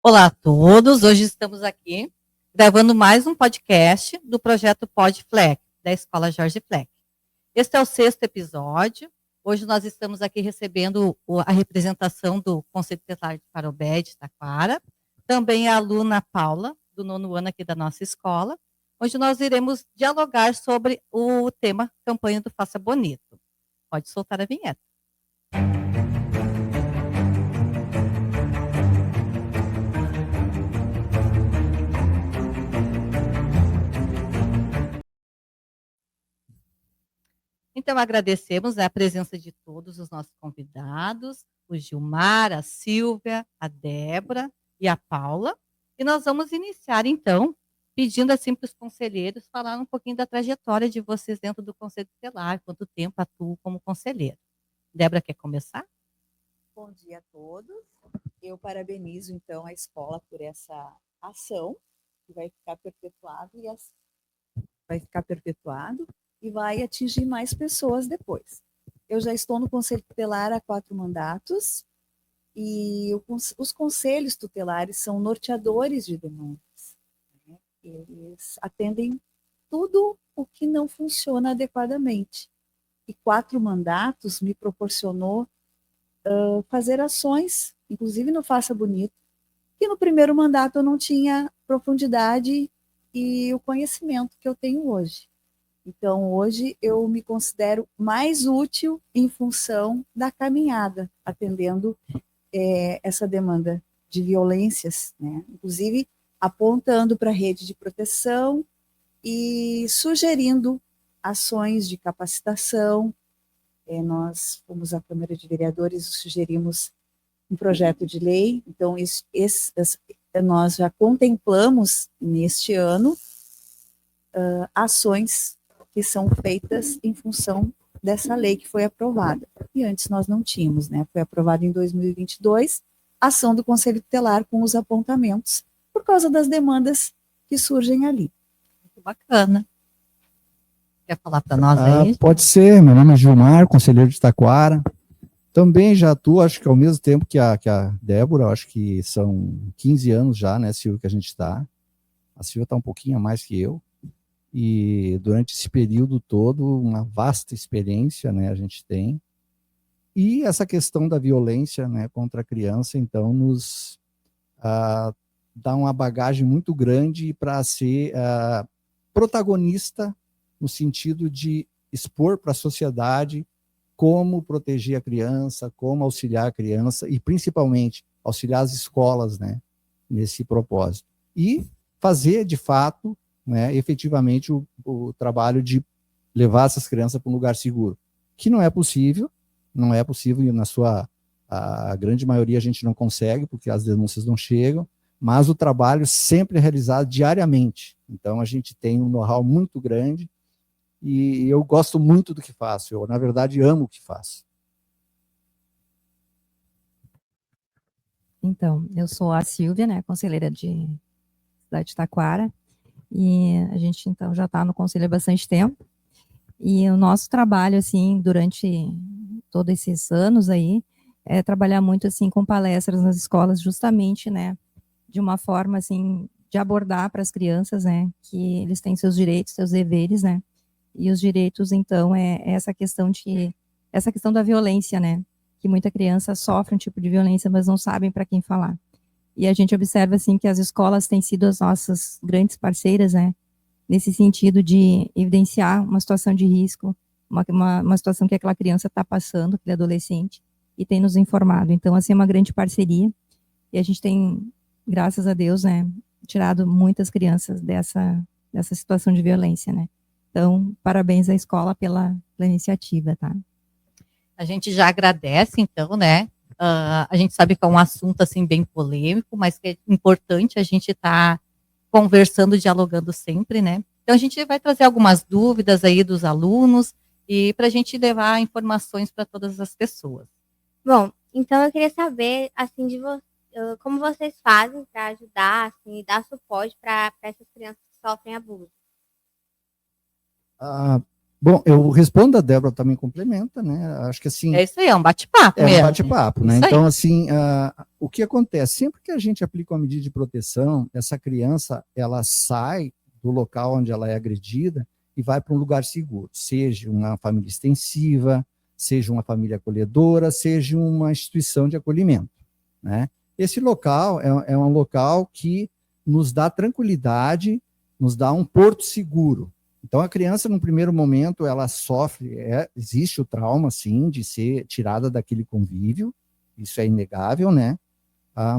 Olá a todos, hoje estamos aqui gravando mais um podcast do projeto PodFleck, da Escola Jorge Fleck. Este é o 6º episódio. Hoje nós estamos aqui recebendo a representação do Conselho Tutelar de Parobé de Taquara, também a aluna Paula, do 9º ano aqui da nossa escola, onde nós iremos dialogar sobre o tema Campanha do Faça Bonito. Pode soltar a vinheta. Então, agradecemos a presença de todos os nossos convidados, o Gilmar, a Silvia, a Débora e a Paula. E nós vamos iniciar, então, pedindo assim para os conselheiros falar um pouquinho da trajetória de vocês dentro do Conselho Tutelar, quanto tempo atuam como conselheiro. Débora, quer começar? Bom dia a todos. Eu parabenizo, então, a escola por essa ação, que vai ficar perpetuado e vai atingir mais pessoas depois. Eu já estou no Conselho Tutelar há 4 mandatos e os conselhos tutelares são norteadores de demandas, né? Eles atendem tudo o que não funciona adequadamente. E 4 mandatos me proporcionou fazer ações, inclusive no Faça Bonito, que no primeiro mandato eu não tinha profundidade e o conhecimento que eu tenho hoje. Então, hoje eu me considero mais útil em função da caminhada, atendendo essa demanda de violências, né? Inclusive apontando para a rede de proteção e sugerindo ações de capacitação. Nós fomos à Câmara de Vereadores e sugerimos um projeto de lei, então nós já contemplamos neste ano ações que são feitas em função dessa lei que foi aprovada. E antes nós não tínhamos, né? Foi aprovada em 2022, ação do Conselho Tutelar com os apontamentos, por causa das demandas que surgem ali. Muito bacana. Quer falar para nós aí? Pode ser, meu nome é Gilmar, conselheiro de Taquara. Também já atuo, acho que ao mesmo tempo que a Débora, acho que são 15 anos já, né, Silvia, que a gente está. A Silvia está um pouquinho a mais que eu. E durante esse período todo, uma vasta experiência, né, a gente tem. E essa questão da violência, né, contra a criança, então, nos dá uma bagagem muito grande para ser protagonista no sentido de expor para a sociedade como proteger a criança, como auxiliar a criança e, principalmente, auxiliar as escolas, né, nesse propósito. E fazer, de fato, né, efetivamente o trabalho de levar essas crianças para um lugar seguro, que não é possível e a grande maioria a gente não consegue, porque as denúncias não chegam, mas o trabalho sempre é realizado diariamente. Então a gente tem um know-how muito grande e eu gosto muito do que faço, eu na verdade amo o que faço. Então, eu sou a Silvia, né, conselheira de cidade de Taquara, e a gente, então, já está no conselho há bastante tempo, e o nosso trabalho, assim, durante todos esses anos aí, é trabalhar muito, assim, com palestras nas escolas, justamente, né, de uma forma, assim, de abordar para as crianças, né, que eles têm seus direitos, seus deveres, né, e os direitos, então, é essa questão da violência, né, que muita criança sofre um tipo de violência, mas não sabem para quem falar. E a gente observa, assim, que as escolas têm sido as nossas grandes parceiras, né, nesse sentido de evidenciar uma situação de risco, uma situação que aquela criança está passando, aquele adolescente, e tem nos informado. Então, assim, é uma grande parceria, e a gente tem, graças a Deus, né, tirado muitas crianças dessa situação de violência, né. Então, parabéns à escola pela iniciativa, tá? A gente já agradece, então, né? A gente sabe que é um assunto assim bem polêmico, mas que é importante a gente estar conversando, dialogando sempre, né? Então a gente vai trazer algumas dúvidas aí dos alunos e para a gente levar informações para todas as pessoas. Bom, então eu queria saber assim como vocês fazem para ajudar, assim, dar suporte para essas crianças que sofrem abuso. Bom, eu respondo, a Débora também complementa, né? Acho que assim. É isso aí, é um bate-papo mesmo. É um bate-papo, né? Então, assim, o que acontece? Sempre que a gente aplica uma medida de proteção, essa criança, ela sai do local onde ela é agredida e vai para um lugar seguro, seja uma família extensiva, seja uma família acolhedora, seja uma instituição de acolhimento, né? Esse local é um local que nos dá tranquilidade, nos dá um porto seguro. Então, a criança, no primeiro momento, ela sofre, existe o trauma, sim, de ser tirada daquele convívio, isso é inegável, né?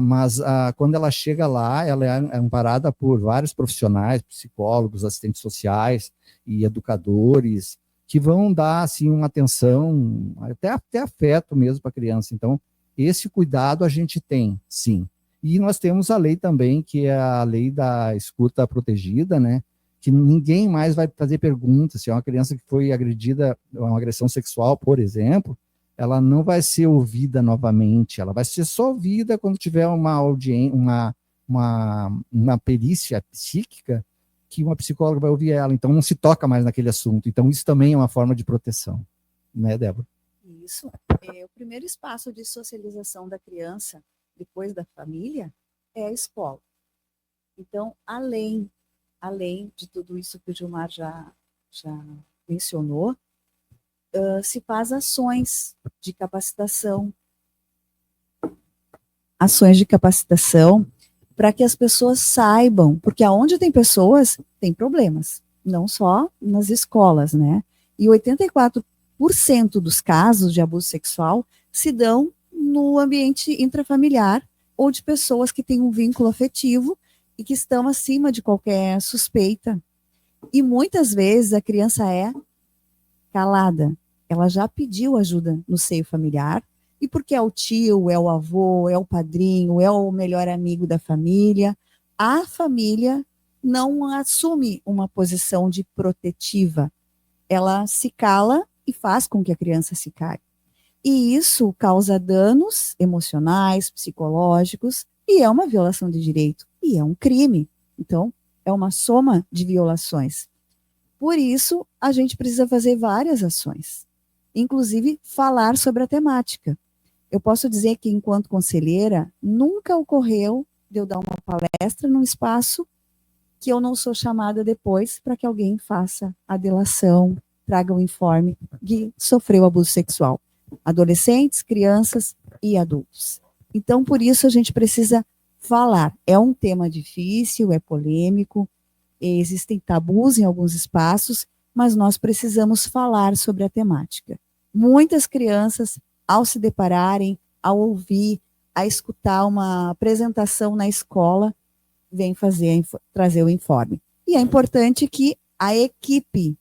Mas quando ela chega lá, ela é amparada por vários profissionais, psicólogos, assistentes sociais e educadores, que vão dar, assim, uma atenção, até afeto mesmo para a criança. Então, esse cuidado a gente tem, sim. E nós temos a lei também, que é a lei da escuta protegida, né? Que ninguém mais vai fazer perguntas. Se é uma criança que foi agredida, uma agressão sexual, por exemplo, ela não vai ser ouvida novamente, ela vai ser só ouvida quando tiver uma perícia psíquica, que uma psicóloga vai ouvir ela, então não se toca mais naquele assunto. Então isso também é uma forma de proteção, né, Débora? Isso. O primeiro espaço de socialização da criança, depois da família, é a escola. Então, além de tudo isso que o Gilmar já mencionou, se faz ações de capacitação para que as pessoas saibam, porque aonde tem pessoas, tem problemas, não só nas escolas, né? E 84% dos casos de abuso sexual se dão no ambiente intrafamiliar ou de pessoas que têm um vínculo afetivo e que estão acima de qualquer suspeita. E muitas vezes a criança é calada. Ela já pediu ajuda no seio familiar, e porque é o tio, é o avô, é o padrinho, é o melhor amigo da família, a família não assume uma posição de protetiva. Ela se cala e faz com que a criança se cale. E isso causa danos emocionais, psicológicos, e é uma violação de direito, e é um crime. Então, é uma soma de violações. Por isso, a gente precisa fazer várias ações, inclusive falar sobre a temática. Eu posso dizer que, enquanto conselheira, nunca ocorreu de eu dar uma palestra num espaço que eu não sou chamada depois para que alguém faça a delação, traga o informe que sofreu abuso sexual. Adolescentes, crianças e adultos. Então, por isso, a gente precisa falar. É um tema difícil, é polêmico, existem tabus em alguns espaços, mas nós precisamos falar sobre a temática. Muitas crianças, ao se depararem, ao ouvir, a escutar uma apresentação na escola, vêm trazer o informe. E é importante que a equipe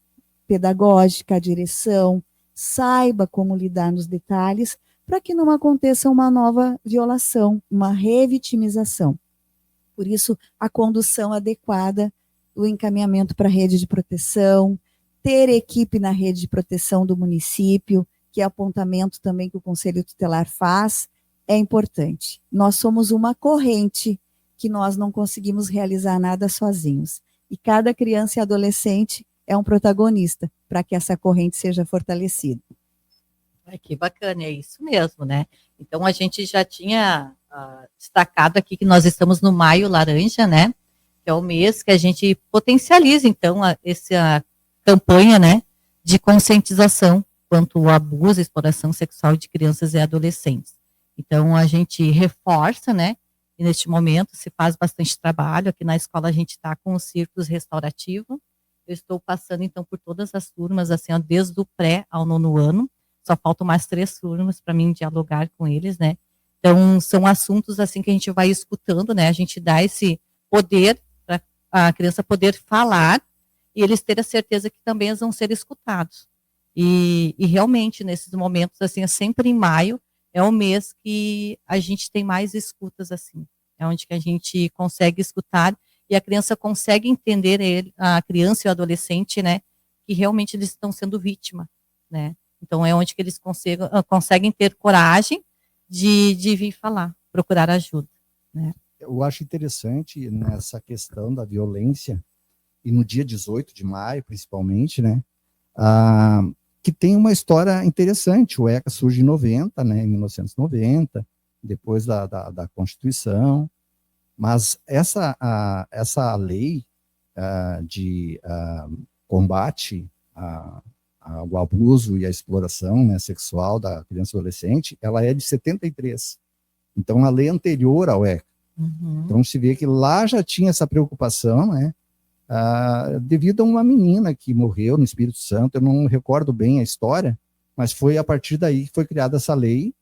pedagógica, a direção, saiba como lidar nos detalhes para que não aconteça uma nova violação, uma revitimização. Por isso, a condução adequada, o encaminhamento para a rede de proteção, ter equipe na rede de proteção do município, que é apontamento também que o Conselho Tutelar faz, é importante. Nós somos uma corrente que nós não conseguimos realizar nada sozinhos. E cada criança e adolescente é um protagonista para que essa corrente seja fortalecida. Que bacana, é isso mesmo, né? Então, a gente já tinha destacado aqui que nós estamos no Maio Laranja, né? Que é o mês que a gente potencializa, então, essa campanha, né, de conscientização quanto ao abuso e exploração sexual de crianças e adolescentes. Então, a gente reforça, né, e neste momento se faz bastante trabalho. Aqui na escola a gente está com os círculos restaurativos. Eu estou passando, então, por todas as turmas, assim, ó, desde o pré ao 9º ano. Só faltam mais 3 turmas para mim dialogar com eles, né? Então, são assuntos, assim, que a gente vai escutando, né? A gente dá esse poder para a criança poder falar e eles terem a certeza que também eles vão ser escutados. E realmente, nesses momentos, assim, é sempre em maio, é o mês que a gente tem mais escutas, assim. É onde que a gente consegue escutar e a criança consegue entender, a criança e o adolescente, né, que realmente eles estão sendo vítima, né. Então, é onde que eles conseguem ter coragem de vir falar, procurar ajuda, né. Eu acho interessante nessa questão da violência, e no dia 18 de maio, principalmente, né, que tem uma história interessante. O ECA surge em 90, né, em 1990, depois da Constituição, mas essa lei de combate ao abuso e à exploração, né, sexual da criança e adolescente, ela é de 73. Então, a lei anterior ao ECA. Então, se vê que lá já tinha essa preocupação, né, devido a uma menina que morreu no Espírito Santo. Eu não recordo bem a história, mas foi a partir daí que foi criada essa lei.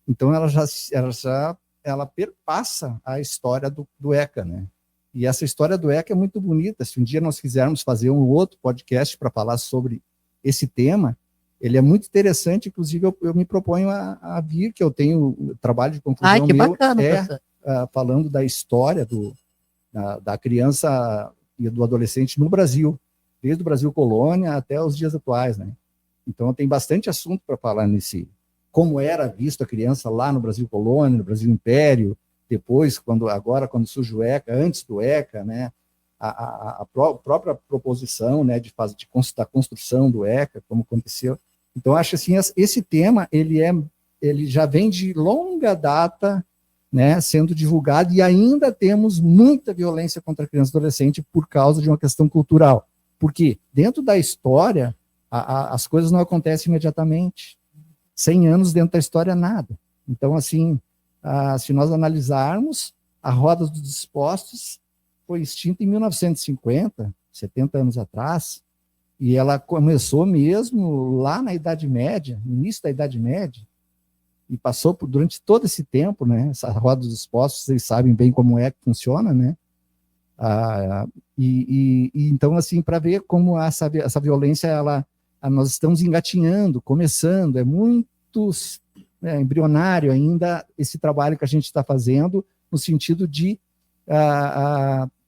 Então, ela perpassa a história do ECA, né? E essa história do ECA é muito bonita. Se um dia nós quisermos fazer um outro podcast para falar sobre esse tema, ele é muito interessante. Inclusive, eu me proponho a vir, que eu tenho trabalho de conclusão que meu, bacana, professor. Falando da história da criança e do adolescente no Brasil, desde o Brasil colônia até os dias atuais, né? Então, tem bastante assunto para falar como era visto a criança lá no Brasil colônia, no Brasil império, depois, quando surge o ECA, antes do ECA, né, a própria proposição, né, da construção do ECA, como aconteceu. Então, acho assim, esse tema, ele já vem de longa data, né, sendo divulgado, e ainda temos muita violência contra a criança e adolescente por causa de uma questão cultural. Porque dentro da história, as coisas não acontecem imediatamente. 100 anos dentro da história, nada. Então, assim, se nós analisarmos, a Roda dos Dispostos foi extinta em 1950, 70 anos atrás, e ela começou mesmo lá na Idade Média, no início da Idade Média, e passou durante todo esse tempo, né? Essa Roda dos Dispostos, vocês sabem bem como é que funciona, né? Então, assim, para ver como essa violência, nós estamos engatinhando, começando, é muito embrionário ainda esse trabalho que a gente está fazendo, no sentido de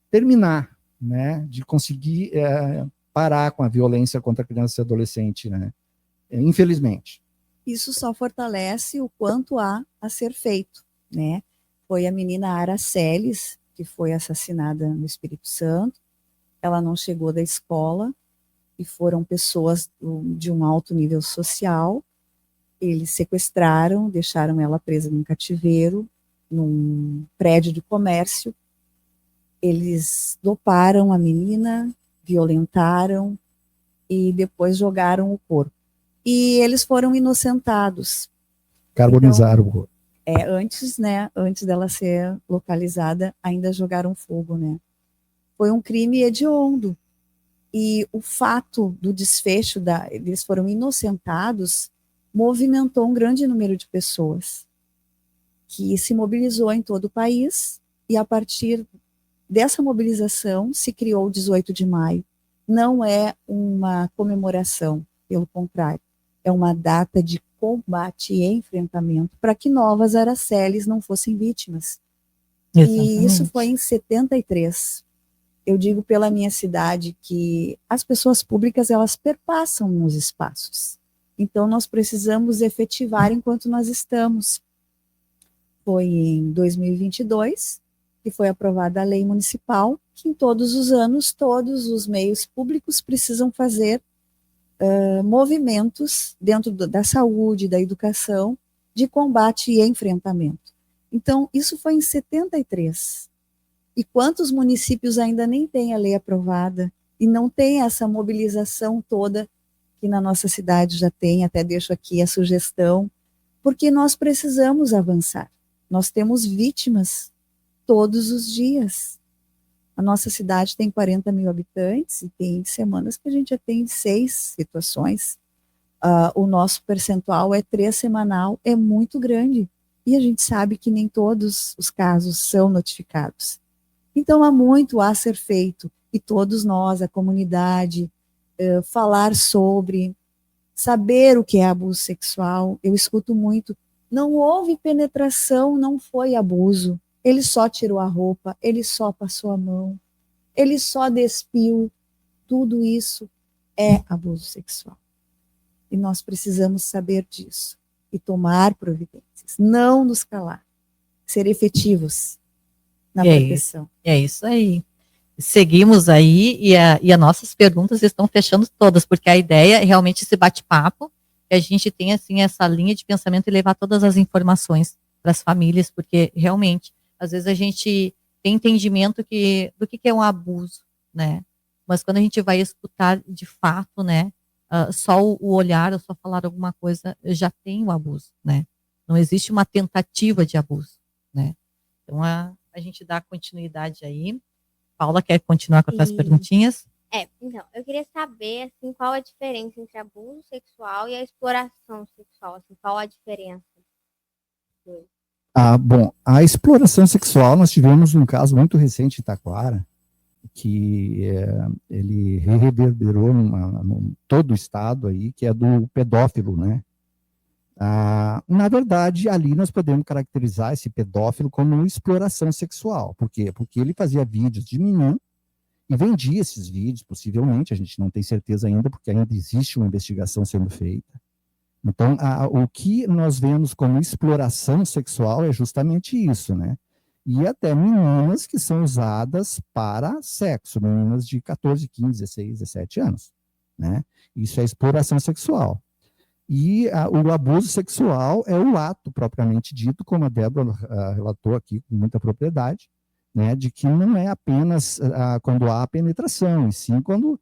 terminar, né, de conseguir parar com a violência contra a criança e adolescente, né, infelizmente. Isso só fortalece o quanto há a ser feito, né? Foi a menina Araceles, que foi assassinada no Espírito Santo. Ela não chegou da escola, e foram pessoas de um alto nível social. Eles sequestraram, deixaram ela presa num cativeiro, num prédio de comércio. Eles doparam a menina, violentaram e depois jogaram o corpo. E eles foram inocentados. Carbonizaram o corpo. Antes dela ser localizada, ainda jogaram fogo, né? Foi um crime hediondo. E o fato do desfecho, eles foram inocentados, movimentou um grande número de pessoas, que se mobilizou em todo o país, e a partir dessa mobilização se criou o 18 de maio. Não é uma comemoração, pelo contrário, é uma data de combate e enfrentamento para que novas Araceles não fossem vítimas. Exatamente. E isso foi em 73. Eu digo pela minha cidade que as pessoas públicas, elas perpassam nos espaços. Então, nós precisamos efetivar enquanto nós estamos. Foi em 2022 que foi aprovada a lei municipal, que em todos os anos, todos os meios públicos precisam fazer movimentos dentro da saúde, da educação, de combate e enfrentamento. Então, isso foi em 73. E quantos municípios ainda nem têm a lei aprovada e não tem essa mobilização toda que na nossa cidade já tem? Até deixo aqui a sugestão, porque nós precisamos avançar. Nós temos vítimas todos os dias. A nossa cidade tem 40 mil habitantes e tem semanas que a gente já tem 6 situações. O nosso percentual é 3 semanal, é muito grande. E a gente sabe que nem todos os casos são notificados. Então, há muito a ser feito, e todos nós, a comunidade, falar sobre, saber o que é abuso sexual. Eu escuto muito, não houve penetração, não foi abuso, ele só tirou a roupa, ele só passou a mão, ele só despiu. Tudo isso é abuso sexual. E nós precisamos saber disso e tomar providências, não nos calar, ser efetivos na proteção. É isso aí. Seguimos aí e as nossas perguntas estão fechando todas, porque a ideia é realmente esse bate-papo, que a gente tem assim essa linha de pensamento e levar todas as informações as famílias, porque realmente, às vezes a gente tem entendimento do que é um abuso, né? Mas quando a gente vai escutar de fato, né? Só o olhar ou só falar alguma coisa já tem o abuso, né? Não existe uma tentativa de abuso, né? Então a gente dá continuidade aí. Paula quer continuar com as suas perguntinhas? Então, eu queria saber, assim, qual a diferença entre abuso sexual e a exploração sexual, assim, qual a diferença? Bom, a exploração sexual, nós tivemos um caso muito recente em Taquara, que ele reverberou em todo o estado aí, que é do pedófilo, né? Na verdade, ali nós podemos caracterizar esse pedófilo como exploração sexual. Por quê? Porque ele fazia vídeos de menino e vendia esses vídeos, possivelmente, a gente não tem certeza ainda, porque ainda existe uma investigação sendo feita. Então, o que nós vemos como exploração sexual é justamente isso, né? E até meninas que são usadas para sexo, meninas de 14, 15, 16, 17 anos, né? Isso é exploração sexual. E o abuso sexual é o ato propriamente dito, como a Débora relatou aqui com muita propriedade, né, de que não é apenas quando há penetração, e sim quando,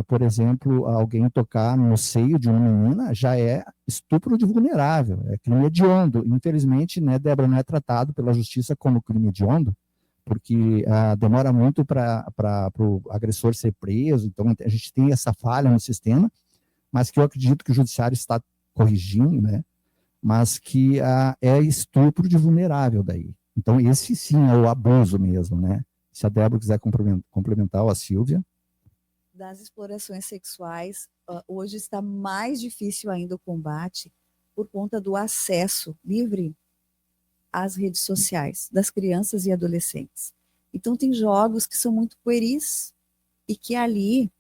por exemplo, alguém tocar no seio de uma menina, já é estupro de vulnerável, é crime hediondo. Infelizmente, né, Débora, não é tratado pela justiça como crime hediondo, porque demora muito para o agressor ser preso, então a gente tem essa falha no sistema, mas que eu acredito que o judiciário está corrigindo, né, mas que é estupro de vulnerável daí. Então, esse sim é o abuso mesmo, né? Se a Débora quiser complementar, ou a Silvia. Das explorações sexuais, hoje está mais difícil ainda o combate por conta do acesso livre às redes sociais das crianças e adolescentes. Então, tem jogos que são muito pueris e que ali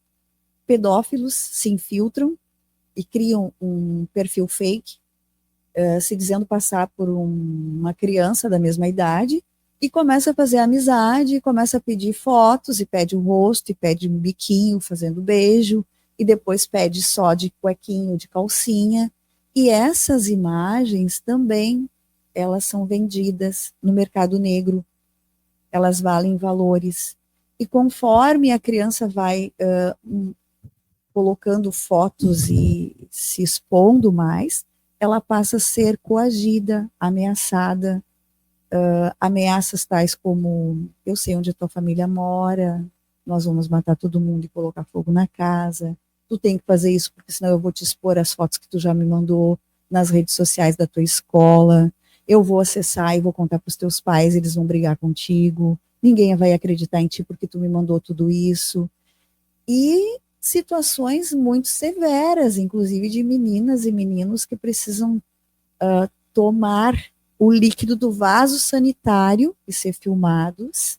pedófilos se infiltram e criam um perfil fake, se dizendo passar por uma criança da mesma idade, e começa a fazer amizade, e começa a pedir fotos, e pede o rosto, e pede um biquinho fazendo beijo, e depois pede só de cuequinho, de calcinha. E essas imagens também, elas são vendidas no mercado negro, elas valem valores. E conforme a criança vai colocando fotos e se expondo mais, ela passa a ser coagida, ameaçada, ameaças tais como: eu sei onde a tua família mora, nós vamos matar todo mundo e colocar fogo na casa, tu tem que fazer isso porque senão eu vou te expor as fotos que tu já me mandou nas redes sociais da tua escola, eu vou acessar e vou contar para os teus pais, eles vão brigar contigo, ninguém vai acreditar em ti porque tu me mandou tudo isso. E situações muito severas, inclusive de meninas e meninos que precisam tomar o líquido do vaso sanitário e ser filmados.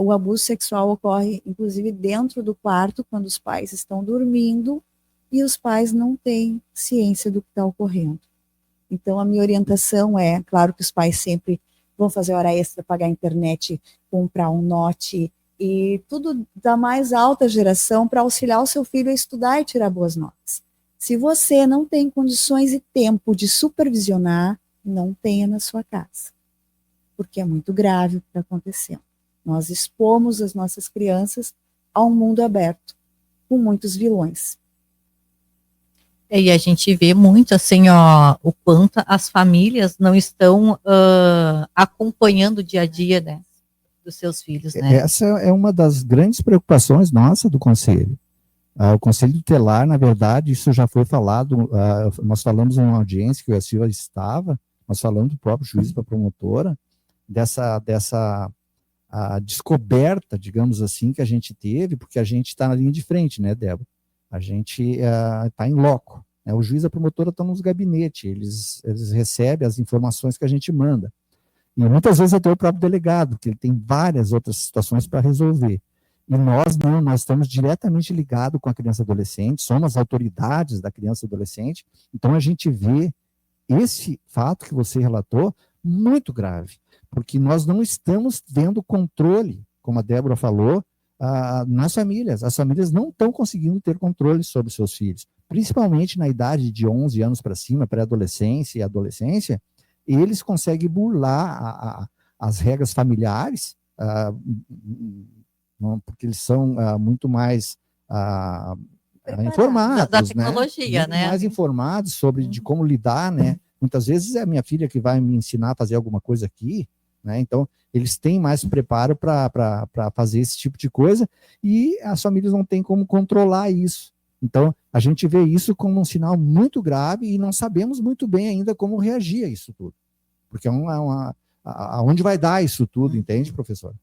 O abuso sexual ocorre, inclusive, dentro do quarto, quando os pais estão dormindo e os pais não têm ciência do que está ocorrendo. Então, a minha orientação é, claro que os pais sempre vão fazer hora extra, pagar a internet, comprar um note, e tudo da mais alta geração para auxiliar o seu filho a estudar e tirar boas notas. Se você não tem condições e tempo de supervisionar, não tenha na sua casa, porque é muito grave o que está acontecendo. Nós expomos as nossas crianças a um mundo aberto, com muitos vilões. E a gente vê muito, assim, o quanto as famílias não estão acompanhando o dia a dia, né, dos seus filhos, né? Essa é uma das grandes preocupações nossa do Conselho. O Conselho Tutelar, na verdade, isso já foi falado, nós falamos em uma audiência que o Silva estava, nós falamos do próprio juiz para a promotora, dessa descoberta, digamos assim, que a gente teve, porque a gente está na linha de frente, né, Débora? A gente está em loco, né? O juiz e a promotora estão nos gabinetes, eles recebem as informações que a gente manda. E muitas vezes até o próprio delegado, que ele tem várias outras situações para resolver. E nós não, nós estamos diretamente ligados com a criança e adolescente, somos as autoridades da criança e adolescente, então a gente vê esse fato que você relatou muito grave, porque nós não estamos vendo controle, como a Débora falou, nas famílias. As famílias não estão conseguindo ter controle sobre seus filhos, principalmente na idade de 11 anos para cima, pré-adolescência e adolescência. eles conseguem burlar as regras familiares, porque eles são muito mais informados, da tecnologia, muito né? mais informados sobre de como lidar, né? Muitas vezes é a minha filha que vai me ensinar a fazer alguma coisa aqui, né? Então, eles têm mais preparo para fazer esse tipo de coisa e as famílias não têm como controlar isso. Então, a gente vê isso como um sinal muito grave e não sabemos muito bem ainda como reagir a isso tudo. Porque aonde vai dar isso tudo, entende, professor?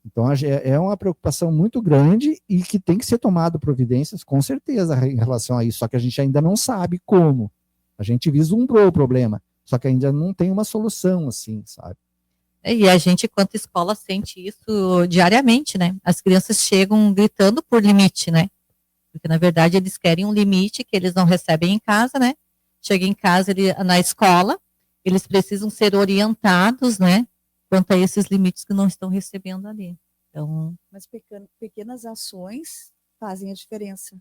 Então, é uma preocupação muito grande e que tem que ser tomado providências, com certeza, em relação a isso. Só que a gente ainda não sabe como. A gente vislumbrou o problema, só que ainda não tem uma solução, assim, sabe? E a gente, quanto escola, sente isso diariamente, né? As crianças chegam gritando por limite, né? Porque, na verdade, eles querem um limite que eles não recebem em casa, né? Chega em casa, na escola, eles precisam ser orientados, né? Quanto a esses limites que não estão recebendo ali. Então, mas pequenas ações fazem a diferença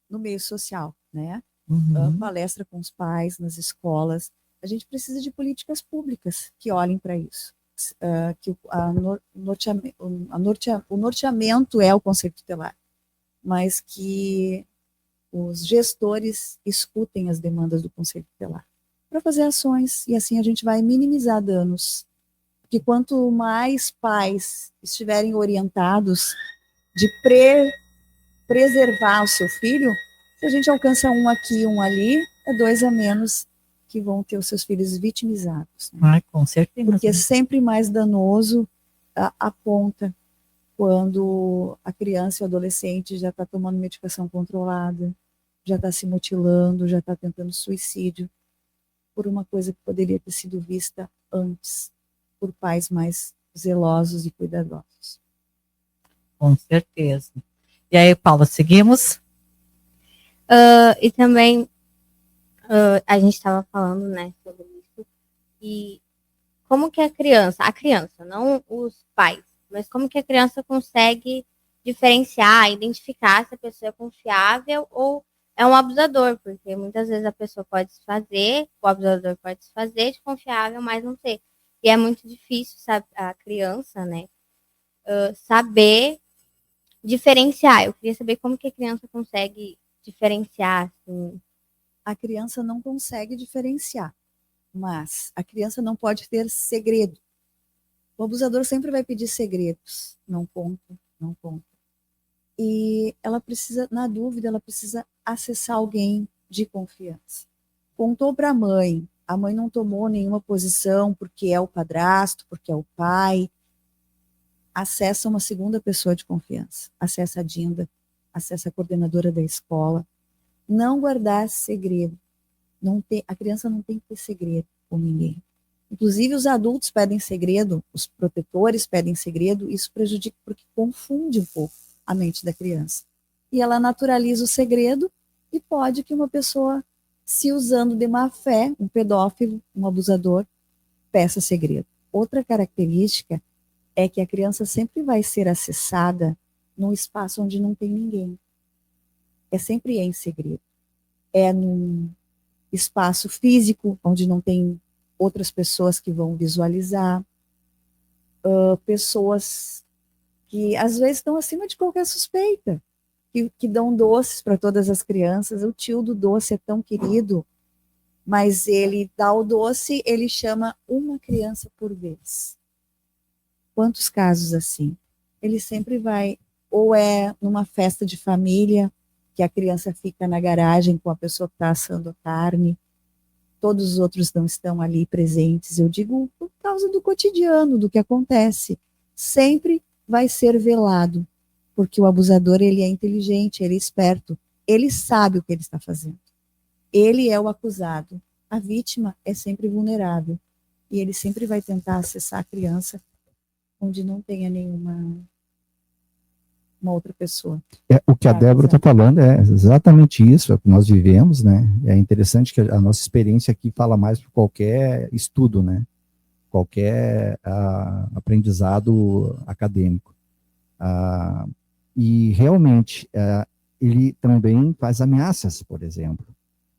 no meio social, né? Palestra com os pais nas escolas. A gente precisa de políticas públicas que olhem para isso. Que o norteamento é o conselho tutelar, mas que os gestores escutem as demandas do conselho tutelar para fazer ações, e assim a gente vai minimizar danos. Porque quanto mais pais estiverem orientados de preservar o seu filho, se a gente alcança um aqui, um ali, é 2 a menos que vão ter os seus filhos vitimizados. Né? Ai, com certeza. Porque é sempre mais danoso a ponta quando a criança e o adolescente já está tomando medicação controlada, já está se mutilando, já está tentando suicídio, por uma coisa que poderia ter sido vista antes, por pais mais zelosos e cuidadosos. Com certeza. E aí, Paula, seguimos? E também, a gente estava falando, né, sobre isso, e como que a criança, não os pais, mas como que a criança consegue diferenciar, identificar se a pessoa é confiável ou é um abusador, porque muitas vezes a pessoa pode se fazer, o abusador pode se fazer de confiável, mas não ser. E é muito difícil, sabe, a criança, né, saber diferenciar. Eu queria saber como que a criança consegue diferenciar, assim. A criança não consegue diferenciar, mas a criança não pode ter segredo. O abusador sempre vai pedir segredos. Não conta, não conta. E ela precisa, na dúvida, ela precisa acessar alguém de confiança. Contou para a mãe não tomou nenhuma posição porque é o padrasto, porque é o pai. Acessa uma segunda pessoa de confiança. Acessa a Dinda, acessa a coordenadora da escola. Não guardar segredo. A criança não tem que ter segredo com ninguém. Inclusive, os adultos pedem segredo, os protetores pedem segredo, isso prejudica porque confunde um pouco a mente da criança. E ela naturaliza o segredo e pode que uma pessoa, se usando de má fé, um pedófilo, um abusador, peça segredo. Outra característica é que a criança sempre vai ser acessada num espaço onde não tem ninguém. Sempre em segredo. É num espaço físico, onde não tem outras pessoas que vão visualizar, pessoas que às vezes estão acima de qualquer suspeita, que dão doces para todas as crianças. O tio do doce é tão querido, mas ele dá o doce, ele chama uma criança por vez. Quantos casos assim? Ele sempre vai, ou é numa festa de família, que a criança fica na garagem com a pessoa que está assando a carne, todos os outros não estão ali presentes. Eu digo por causa do cotidiano, do que acontece. Sempre vai ser velado, porque o abusador, ele é inteligente, ele é esperto, ele sabe o que ele está fazendo. Ele é o acusado. A vítima é sempre vulnerável, e ele sempre vai tentar acessar a criança onde não tenha nenhuma outra pessoa. O que a Débora está falando é exatamente isso, é o que nós vivemos, né? É interessante que a nossa experiência aqui fala mais para qualquer estudo, né? Qualquer aprendizado acadêmico. E realmente, ele também faz ameaças, por exemplo.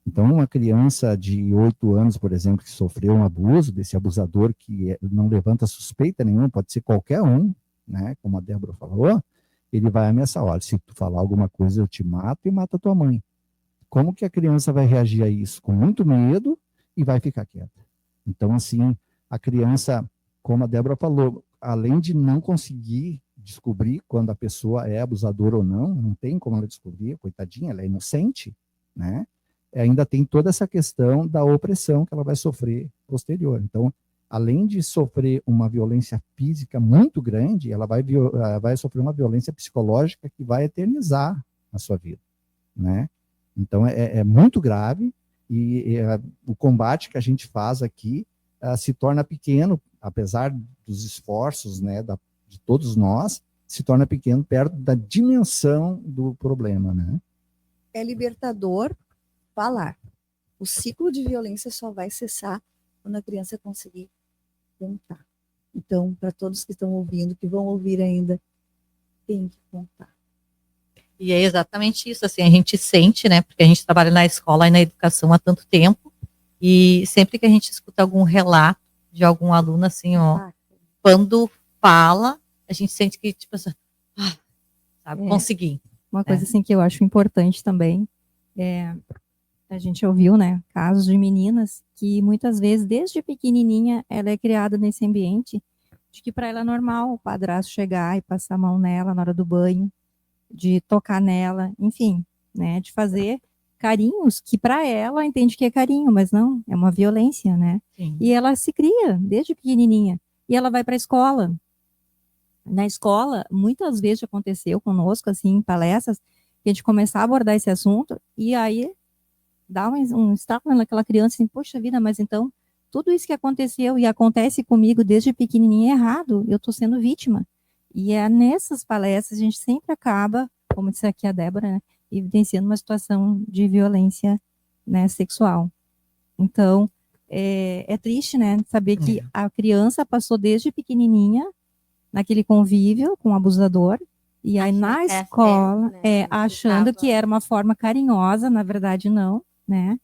Então, uma criança de 8 anos, por exemplo, que sofreu um abuso desse abusador não levanta suspeita nenhuma, pode ser qualquer um, né? Como a Débora falou, ele vai ameaçar, olha, se tu falar alguma coisa eu te mato e mato a tua mãe. Como que a criança vai reagir a isso? Com muito medo e vai ficar quieta. Então, assim, a criança, como a Débora falou, além de não conseguir descobrir quando a pessoa é abusadora ou não, não tem como ela descobrir, coitadinha, ela é inocente, né? Ainda tem toda essa questão da opressão que ela vai sofrer posterior. Então, além de sofrer uma violência física muito grande, ela vai sofrer uma violência psicológica que vai eternizar a sua vida, né? Então, é muito grave e o combate que a gente faz aqui se torna pequeno, apesar dos esforços, né, de todos nós, se torna pequeno perto da dimensão do problema, né? É libertador falar. O ciclo de violência só vai cessar quando a criança conseguir contar. Então, para todos que estão ouvindo, que vão ouvir ainda, tem que contar. E é exatamente isso, assim, a gente sente, né, porque a gente trabalha na escola e na educação há tanto tempo, e sempre que a gente escuta algum relato de algum aluno, assim, ó, quando fala, a gente sente que, tipo assim, sabe, consegui. Uma coisa, assim, que eu acho importante também, a gente ouviu, né, casos de meninas que muitas vezes, desde pequenininha, ela é criada nesse ambiente de que para ela é normal o padrasto chegar e passar a mão nela na hora do banho, de tocar nela, enfim, né, de fazer carinhos que para ela entende que é carinho, mas não, é uma violência, né? Sim. E ela se cria desde pequenininha e ela vai para a escola. Na escola, muitas vezes aconteceu conosco, assim, em palestras, que a gente começar a abordar esse assunto e aí dá um estalo naquela criança, assim, poxa vida, mas então tudo isso que aconteceu e acontece comigo desde pequenininha é errado, eu estou sendo vítima. E é nessas palestras a gente sempre acaba, como disse aqui a Débora, né, evidenciando uma situação de violência, né, sexual. Então, é triste, né, saber que a criança passou desde pequenininha naquele convívio com o abusador, e aí na escola, achando que era uma forma carinhosa, na verdade não, né?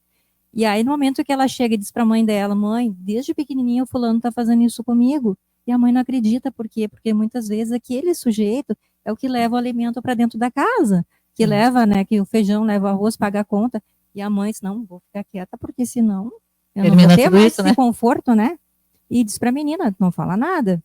E aí no momento que ela chega e diz para a mãe dela, mãe, desde pequenininha o fulano está fazendo isso comigo, e a mãe não acredita, por quê? Porque muitas vezes aquele sujeito é o que leva o alimento para dentro da casa, que leva, né, que o feijão leva o arroz, paga a conta, e a mãe diz, não, vou ficar quieta, porque senão eu não vou ter mais esse conforto, né? E diz para a menina, não fala nada.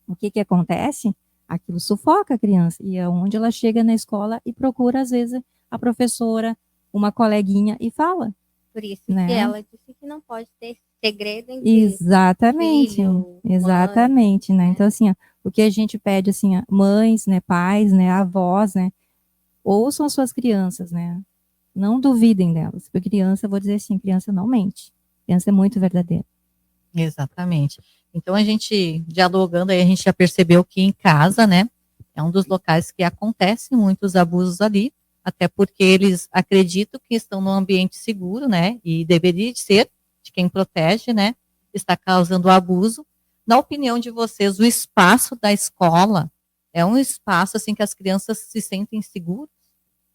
O que acontece? Aquilo sufoca a criança, e é onde ela chega na escola e procura, às vezes, a professora, uma coleguinha, e fala. Por isso né? que ela disse que não pode ter segredo entre exatamente, filho, exatamente, mãe, né? Então, assim, ó, o que a gente pede, assim, ó, mães, né, pais, né, avós, né, ouçam as suas crianças, né? Não duvidem delas, porque criança, eu vou dizer assim, criança não mente. Criança é muito verdadeira. Exatamente. Então, a gente, dialogando aí, a gente já percebeu que em casa, né, é um dos locais que acontecem muitos abusos ali, até porque eles acreditam que estão num ambiente seguro, né, e deveria ser de quem protege, né, está causando abuso. Na opinião de vocês, o espaço da escola é um espaço, assim, que as crianças se sentem seguras?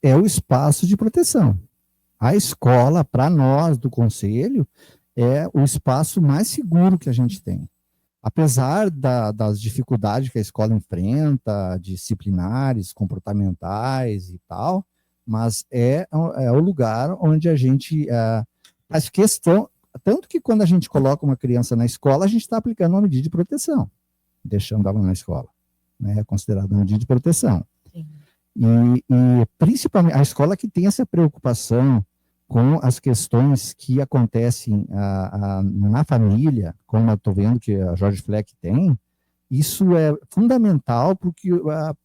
É o espaço de proteção. A escola, para nós do conselho, é o espaço mais seguro que a gente tem. Apesar das dificuldades que a escola enfrenta, disciplinares, comportamentais e tal, mas é o lugar onde a gente faz questão, tanto que quando a gente coloca uma criança na escola, a gente está aplicando uma medida de proteção, deixando ela na escola, né? É considerada uma medida de proteção. Sim. E principalmente a escola que tem essa preocupação com as questões que acontecem na família, como eu estou vendo que a Jorge Fleck tem, isso é fundamental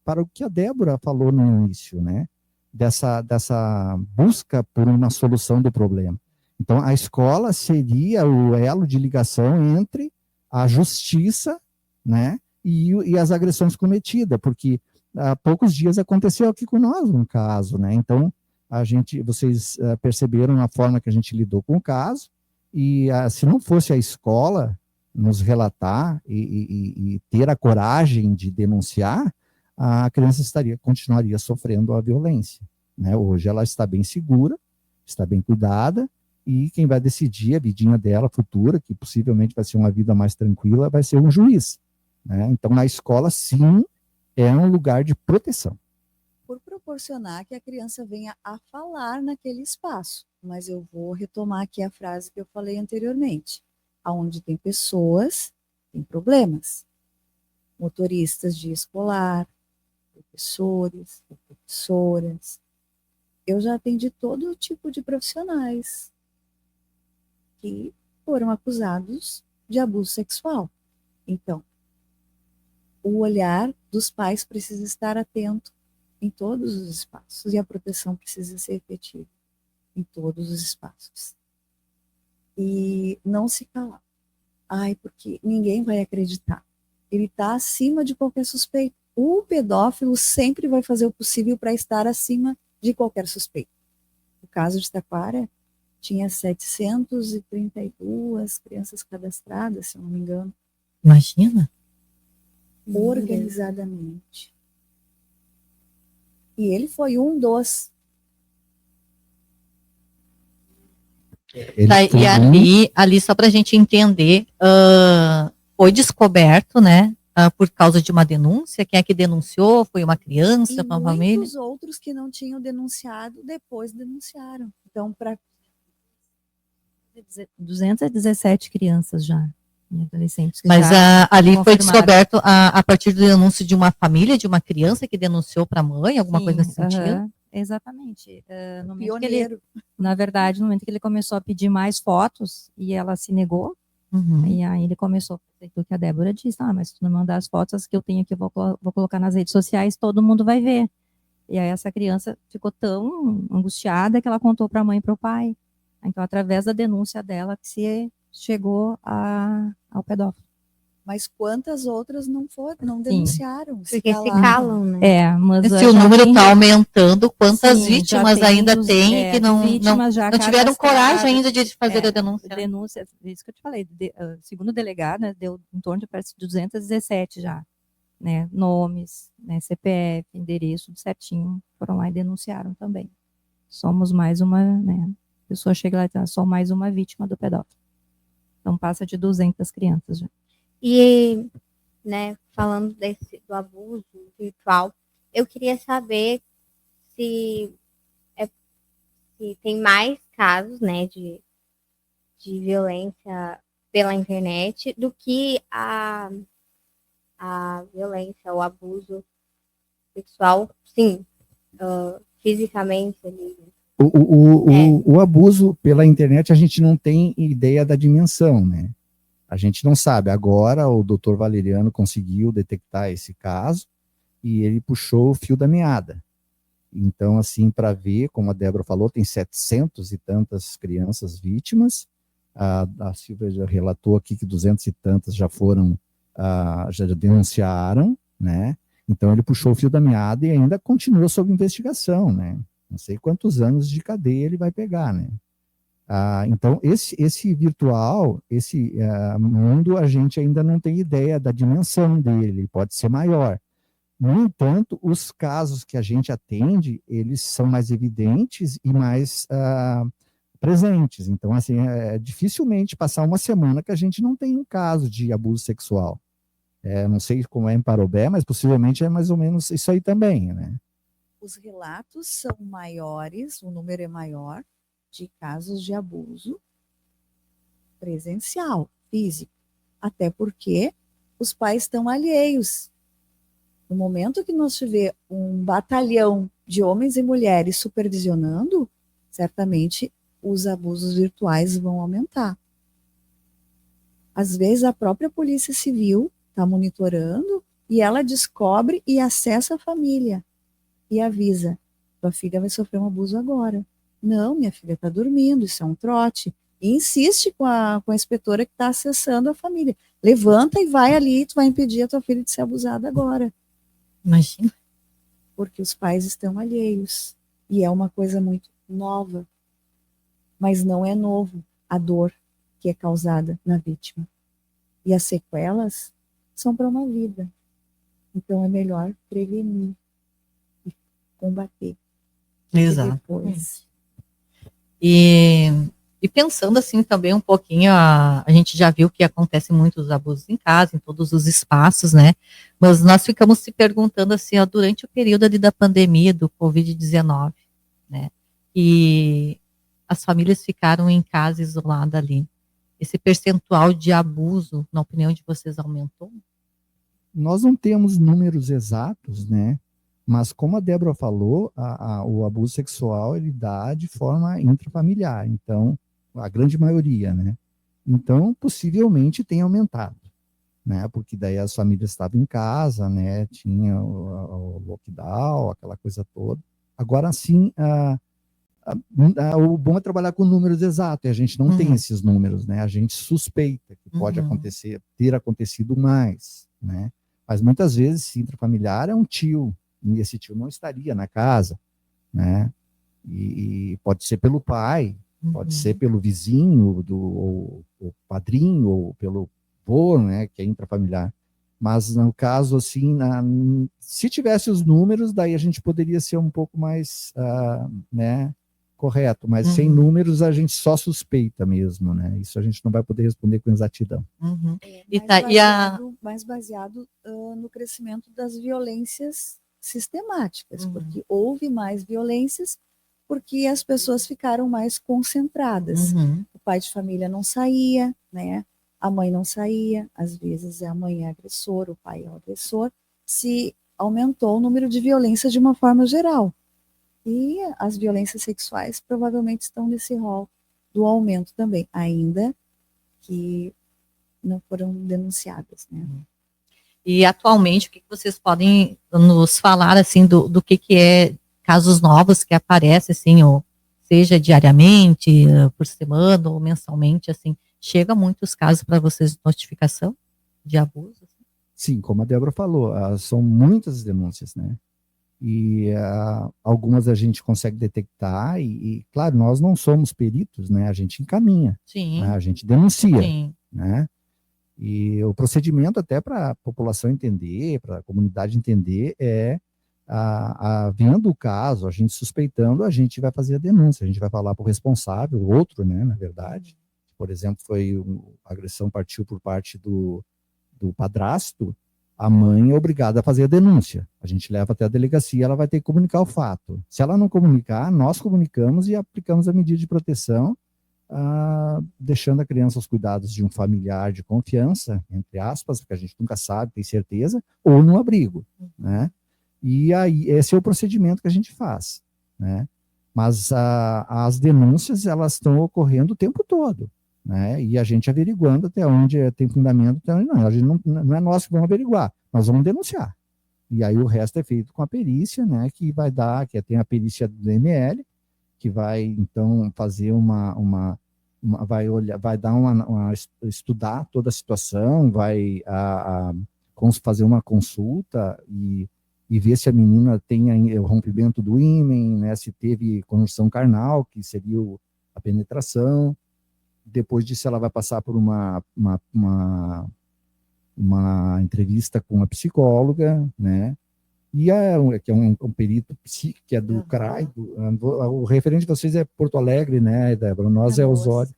para o que a Débora falou no início, né? Dessa busca por uma solução do problema. Então, a escola seria o elo de ligação entre a justiça, né, e as agressões cometidas, porque há poucos dias aconteceu aqui com nós um caso, né? Então, vocês perceberam a forma que a gente lidou com o caso, e se não fosse a escola nos relatar e ter a coragem de denunciar, a criança continuaria sofrendo a violência, né? Hoje ela está bem segura, estar bem cuidada, e quem vai decidir a vidinha dela futura, que possivelmente vai ser uma vida mais tranquila, vai ser um juiz, né? Então, na escola, sim, é um lugar de proteção. Por proporcionar que a criança venha a falar naquele espaço. Mas eu vou retomar aqui a frase que eu falei anteriormente. Aonde tem pessoas, tem problemas. Motoristas de escolar, professores, professoras. Eu já atendi todo tipo de profissionais que foram acusados de abuso sexual. Então, o olhar dos pais precisa estar atento em todos os espaços e a proteção precisa ser efetiva em todos os espaços. E não se calar. Ai, porque ninguém vai acreditar. Ele está acima de qualquer suspeito. O pedófilo sempre vai fazer o possível para estar acima de qualquer suspeito. O caso de Taquara tinha 732 crianças cadastradas, se eu não me engano. Imagina. Organizadamente. E ele foi um dos. Tá, e ali só para a gente entender, foi descoberto, né, por causa de uma denúncia. Quem é que denunciou? Foi uma criança, uma família? Muitos outros que não tinham denunciado, depois denunciaram. Então, para 217 crianças já, adolescentes. Mas ali foi confirmaram. descoberto a partir do denúncio de uma família, de uma criança que denunciou para a mãe, alguma Sim, coisa nesse sentido? Exatamente. No momento que pioneiro. na verdade, no momento que ele começou a pedir mais fotos e ela se negou, Uhum. e aí ele começou a fazer o que a Débora disse: mas se tu não mandar as fotos que eu tenho aqui, eu vou colocar nas redes sociais, todo mundo vai ver. E aí essa criança ficou tão angustiada que ela contou para a mãe e para o pai. Então, através da denúncia dela, que se chegou ao pedófilo. Mas quantas outras não denunciaram? Porque se calam, né? Mas Se o número está aumentando, quantas vítimas ainda tem que não tiveram coragem ainda de fazer a denúncia? Denúncia, isso que eu te falei, segundo o delegado, né, deu em torno de parece 217 já, né, nomes, né, CPF, endereço, tudo certinho, foram lá e denunciaram também. Somos mais uma, né, a pessoa chega lá e diz, sou mais uma vítima do pedófilo. Então passa de 200 crianças já. E, né, falando do abuso virtual, eu queria saber se tem mais casos, né, de violência pela internet do que a violência, o abuso sexual, sim, fisicamente ali. O abuso pela internet, a gente não tem ideia da dimensão, né? A gente não sabe. Agora o doutor Valeriano conseguiu detectar esse caso e ele puxou o fio da meada. Então, assim, para ver, como a Débora falou, tem 700 e tantas crianças vítimas. A Silvia já relatou aqui que 200 e tantas já foram, já denunciaram, né? Então, ele puxou o fio da meada e ainda continua sob investigação, né? Não sei quantos anos de cadeia ele vai pegar, né? Então, esse virtual, esse mundo, a gente ainda não tem ideia da dimensão dele, pode ser maior. No entanto, os casos que a gente atende, eles são mais evidentes e mais presentes. Então, assim, dificilmente passar uma semana que a gente não tem um caso de abuso sexual. Não sei como é em Parobé, mas possivelmente é mais ou menos isso aí também, né? Os relatos são maiores, o número é maior, de casos de abuso presencial, físico. Até porque os pais estão alheios. No momento que nós tiver um batalhão de homens e mulheres supervisionando, certamente os abusos virtuais vão aumentar. Às vezes a própria Polícia Civil está monitorando e ela descobre e acessa a família e avisa: tua filha vai sofrer um abuso agora. Não, minha filha está dormindo, isso é um trote. E insiste com a inspetora que está acessando a família. Levanta e vai ali, tu vai impedir a tua filha de ser abusada agora. Imagina. Porque os pais estão alheios. E é uma coisa muito nova. Mas não é novo a dor que é causada na vítima. E as sequelas são para uma vida. Então é melhor prevenir e combater. Exato. Depois. E pensando assim também um pouquinho, a gente já viu que acontece muitos abusos em casa, em todos os espaços, né? Mas nós ficamos se perguntando assim, ó, durante o período ali da pandemia, do Covid-19, né? E as famílias ficaram em casa isoladas ali. Esse percentual de abuso, na opinião de vocês, aumentou? Nós não temos números exatos, né? Mas como a Débora falou, o abuso sexual ele dá de forma intrafamiliar. Então, a grande maioria, né? Então, possivelmente tem aumentado, né? Porque daí as famílias estavam em casa, né? Tinha o lockdown, aquela coisa toda. Agora sim, o bom é trabalhar com números exatos, e a gente não tem esses números, né? A gente suspeita que pode acontecer, ter acontecido mais, né? Mas muitas vezes, se intrafamiliar é um tio, e esse tio não estaria na casa, né? E pode ser pelo pai, pode ser pelo vizinho, ou padrinho, ou pelo avô, né? Que é intrafamiliar. Mas no caso, assim, se tivesse os números, daí a gente poderia ser um pouco mais, né? Correto, mas sem números a gente só suspeita mesmo, né? Isso a gente não vai poder responder com exatidão. Mais baseado no crescimento das violências sistemáticas, porque houve mais violências porque as pessoas ficaram mais concentradas. O pai de família não saía, né? A mãe não saía, às vezes a mãe é agressora, o pai é o agressor, se aumentou o número de violência de uma forma geral. E as violências sexuais provavelmente estão nesse rol do aumento também, ainda que não foram denunciadas, né? E atualmente, o que vocês podem nos falar, assim, do que é casos novos que aparecem, assim, ou seja, diariamente, por semana, ou mensalmente, assim, chega muitos casos para vocês de notificação de abuso? Sim, como a Débora falou, são muitas denúncias, né? E algumas a gente consegue detectar e, claro, nós não somos peritos, né? A gente encaminha, sim, né? A gente denuncia, sim, né? E o procedimento até para a população entender, para a comunidade entender, vendo o caso, a gente suspeitando, a gente vai fazer a denúncia, a gente vai falar para o responsável, outro, né, na verdade. Por exemplo, a agressão partiu por parte do padrasto, a mãe é obrigada a fazer a denúncia. A gente leva até a delegacia, ela vai ter que comunicar o fato. Se ela não comunicar, nós comunicamos e aplicamos a medida de proteção, deixando a criança aos cuidados de um familiar de confiança, entre aspas, porque a gente nunca sabe, tem certeza, ou no abrigo, né? E aí, esse é o procedimento que a gente faz, né? Mas as denúncias, elas estão ocorrendo o tempo todo, né? E a gente averiguando até onde tem fundamento, até onde não. A gente não é nós que vamos averiguar, nós vamos denunciar. E aí o resto é feito com a perícia, né? Que vai dar, que tem a perícia do ML, que vai então fazer vai dar estudar toda a situação, vai fazer uma consulta e ver se a menina tem o rompimento do ímen, né? Se teve conjunção carnal, que seria a penetração. Depois disso, ela vai passar por uma entrevista com a psicóloga, né? E que é um perito psíquico, que é do CRAI. O referente de vocês é Porto Alegre, né, Débora? Nós é Osório.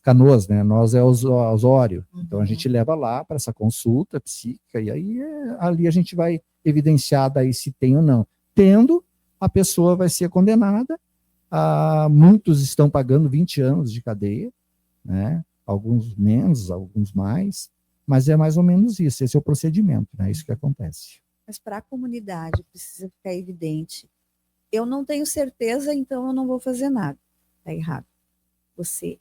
Canoas, né? Nós é Osório. Então, a gente leva lá para essa consulta psíquica, e aí ali a gente vai evidenciar daí se tem ou não. Tendo, a pessoa vai ser condenada. Muitos estão pagando 20 anos de cadeia, né? Alguns menos, alguns mais, mas é mais ou menos isso, esse é o procedimento, né? Isso que acontece. Mas para a comunidade precisa ficar evidente. Eu não tenho certeza, então eu não vou fazer nada. Está errado. Você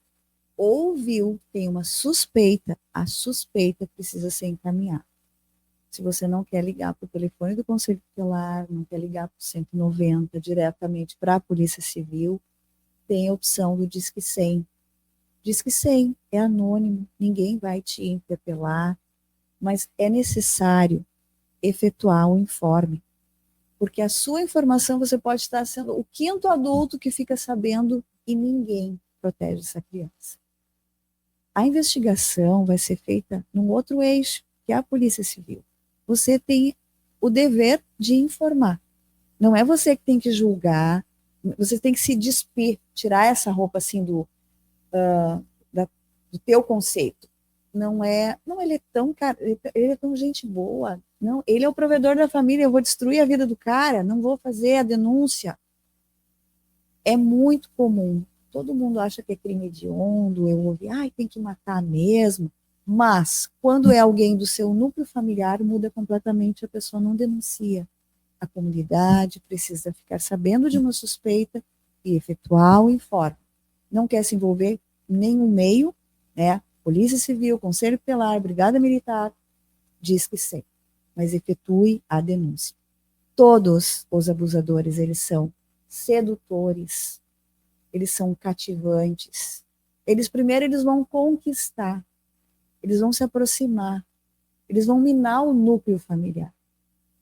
ouviu, tem uma suspeita, a suspeita precisa ser encaminhada. Se você não quer ligar para o telefone do Conselho Tutelar, não quer ligar para o 190 diretamente para a Polícia Civil, tem a opção do Disque 100. Disque 100 é anônimo, ninguém vai te interpelar, mas é necessário efetuar o informe, porque a sua informação você pode estar sendo o quinto adulto que fica sabendo e ninguém protege essa criança. A investigação vai ser feita num outro eixo, que é a Polícia Civil. Você tem o dever de informar. Não é você que tem que julgar, você tem que se despir tirar essa roupa assim do teu conceito. Não, ele é tão ele é tão gente boa. Não, ele é o provedor da família, eu vou destruir a vida do cara, não vou fazer a denúncia. É muito comum. Todo mundo acha que é crime hediondo, eu ouvi, tem que matar mesmo. Mas, quando é alguém do seu núcleo familiar, muda completamente, a pessoa não denuncia. A comunidade precisa ficar sabendo de uma suspeita e efetuar o informe. Não quer se envolver em nenhum meio, né? Polícia Civil, Conselho Tutelar, Brigada Militar, diz que sim, mas efetue a denúncia. Todos os abusadores, eles são sedutores, eles são cativantes. Primeiro eles vão conquistar, eles vão se aproximar, eles vão minar o núcleo familiar,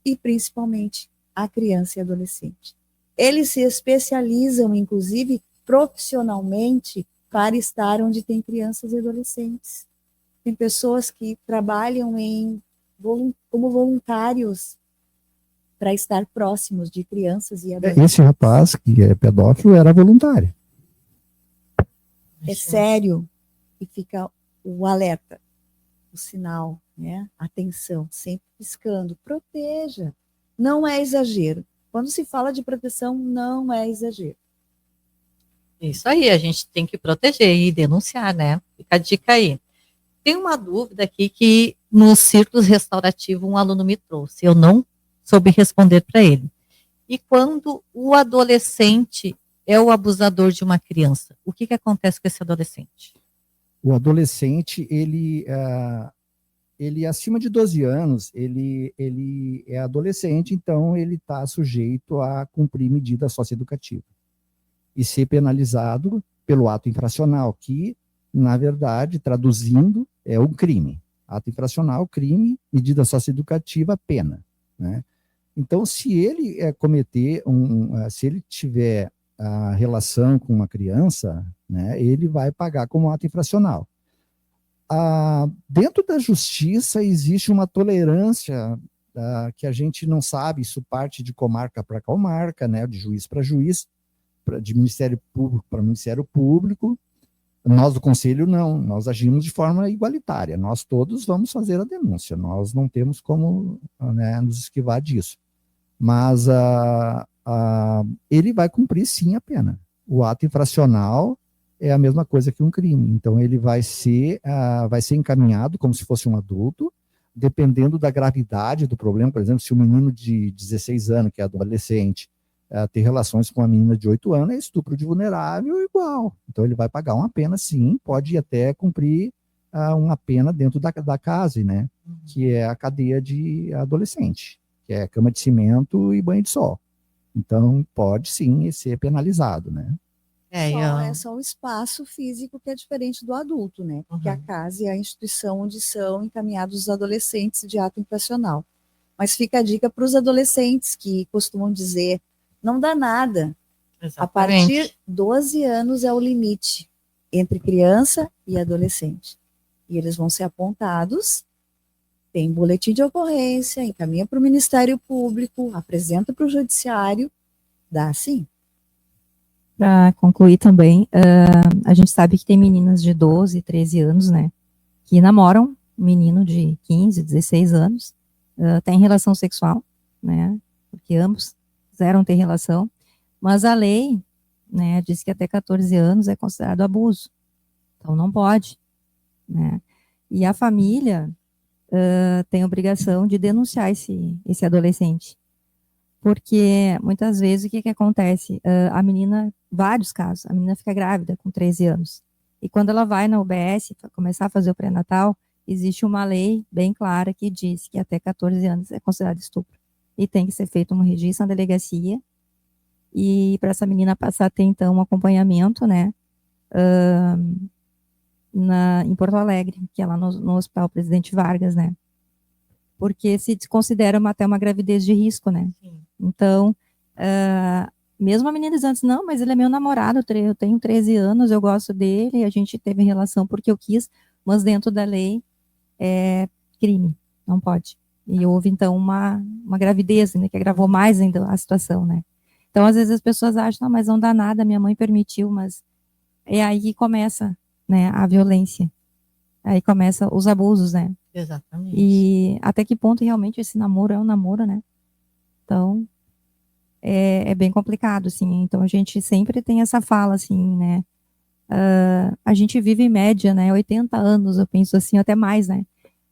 e principalmente a criança e adolescente. Eles se especializam, inclusive, profissionalmente, para estar onde tem crianças e adolescentes. Tem pessoas que trabalham como voluntários para estar próximos de crianças e adolescentes. Esse rapaz, que é pedófilo, era voluntário. É sério. E fica o alerta, o sinal, né? Atenção, sempre piscando. Proteja. Não é exagero. Quando se fala de proteção, não é exagero. Isso aí, a gente tem que proteger e denunciar, né? Fica a dica aí. Tem uma dúvida aqui que nos círculos restaurativos um aluno me trouxe. Eu não soube responder para ele. E quando o adolescente é o abusador de uma criança, o que acontece com esse adolescente? O adolescente, ele acima de 12 anos, ele é adolescente, então ele está sujeito a cumprir medida socioeducativa e ser penalizado pelo ato infracional, que, na verdade, traduzindo, é um crime. Ato infracional, crime, medida socioeducativa, pena, né? Então, se ele se ele tiver a relação com uma criança, né, ele vai pagar como ato infracional. Dentro da justiça existe uma tolerância que a gente não sabe, isso parte de comarca para comarca, né, de juiz para juiz, de Ministério Público para Ministério Público. Nós do Conselho não, nós agimos de forma igualitária, nós todos vamos fazer a denúncia, nós não temos como, né, nos esquivar disso. Mas ele vai cumprir sim a pena. O ato infracional é a mesma coisa que um crime, então ele vai ser encaminhado como se fosse um adulto, dependendo da gravidade do problema. Por exemplo, se o menino de 16 anos, que é adolescente, ter relações com uma menina de 8 anos, é estupro de vulnerável igual. Então ele vai pagar uma pena sim, pode até cumprir uma pena dentro da casa, né? Que é a cadeia de adolescente, que é cama de cimento e banho de sol. Então pode sim ser penalizado, né? É só o espaço físico que é diferente do adulto, né? Porque a casa é a instituição onde são encaminhados os adolescentes de ato infracional. Mas fica a dica para os adolescentes que costumam dizer: não dá nada. Exatamente. A partir de 12 anos é o limite entre criança e adolescente. E eles vão ser apontados, tem boletim de ocorrência, encaminha para o Ministério Público, apresenta para o Judiciário, dá sim. Para concluir também, a gente sabe que tem meninas de 12, 13 anos, né, que namoram um menino de 15, 16 anos, tem relação sexual, né, porque ambos quiseram ter relação, mas a lei, né, diz que até 14 anos é considerado abuso, então não pode, né, e a família tem a obrigação de denunciar esse adolescente, porque muitas vezes o que acontece? A menina, vários casos, a menina fica grávida com 13 anos, e quando ela vai na UBS para começar a fazer o pré-natal, existe uma lei bem clara que diz que até 14 anos é considerado estupro, e tem que ser feito um registro na delegacia, e para essa menina passar a ter, então, um acompanhamento, né, em Porto Alegre, que é lá no Hospital Presidente Vargas, né, porque se considera até uma gravidez de risco, né. Sim. Então, mesmo a menina dizendo assim, não, mas ele é meu namorado, eu tenho 13 anos, eu gosto dele, a gente teve relação porque eu quis, mas dentro da lei é crime, não pode. E houve, então, uma gravidez, né, que agravou mais ainda a situação, né. Então, às vezes as pessoas acham, não, mas não dá nada, minha mãe permitiu, mas é aí que começa, né, a violência. Aí começa os abusos, né? Exatamente. E até que ponto realmente esse namoro é um namoro, né? Então, é bem complicado, assim. Então, a gente sempre tem essa fala, assim, né? A gente vive em média, né? 80 anos, eu penso assim, até mais, né?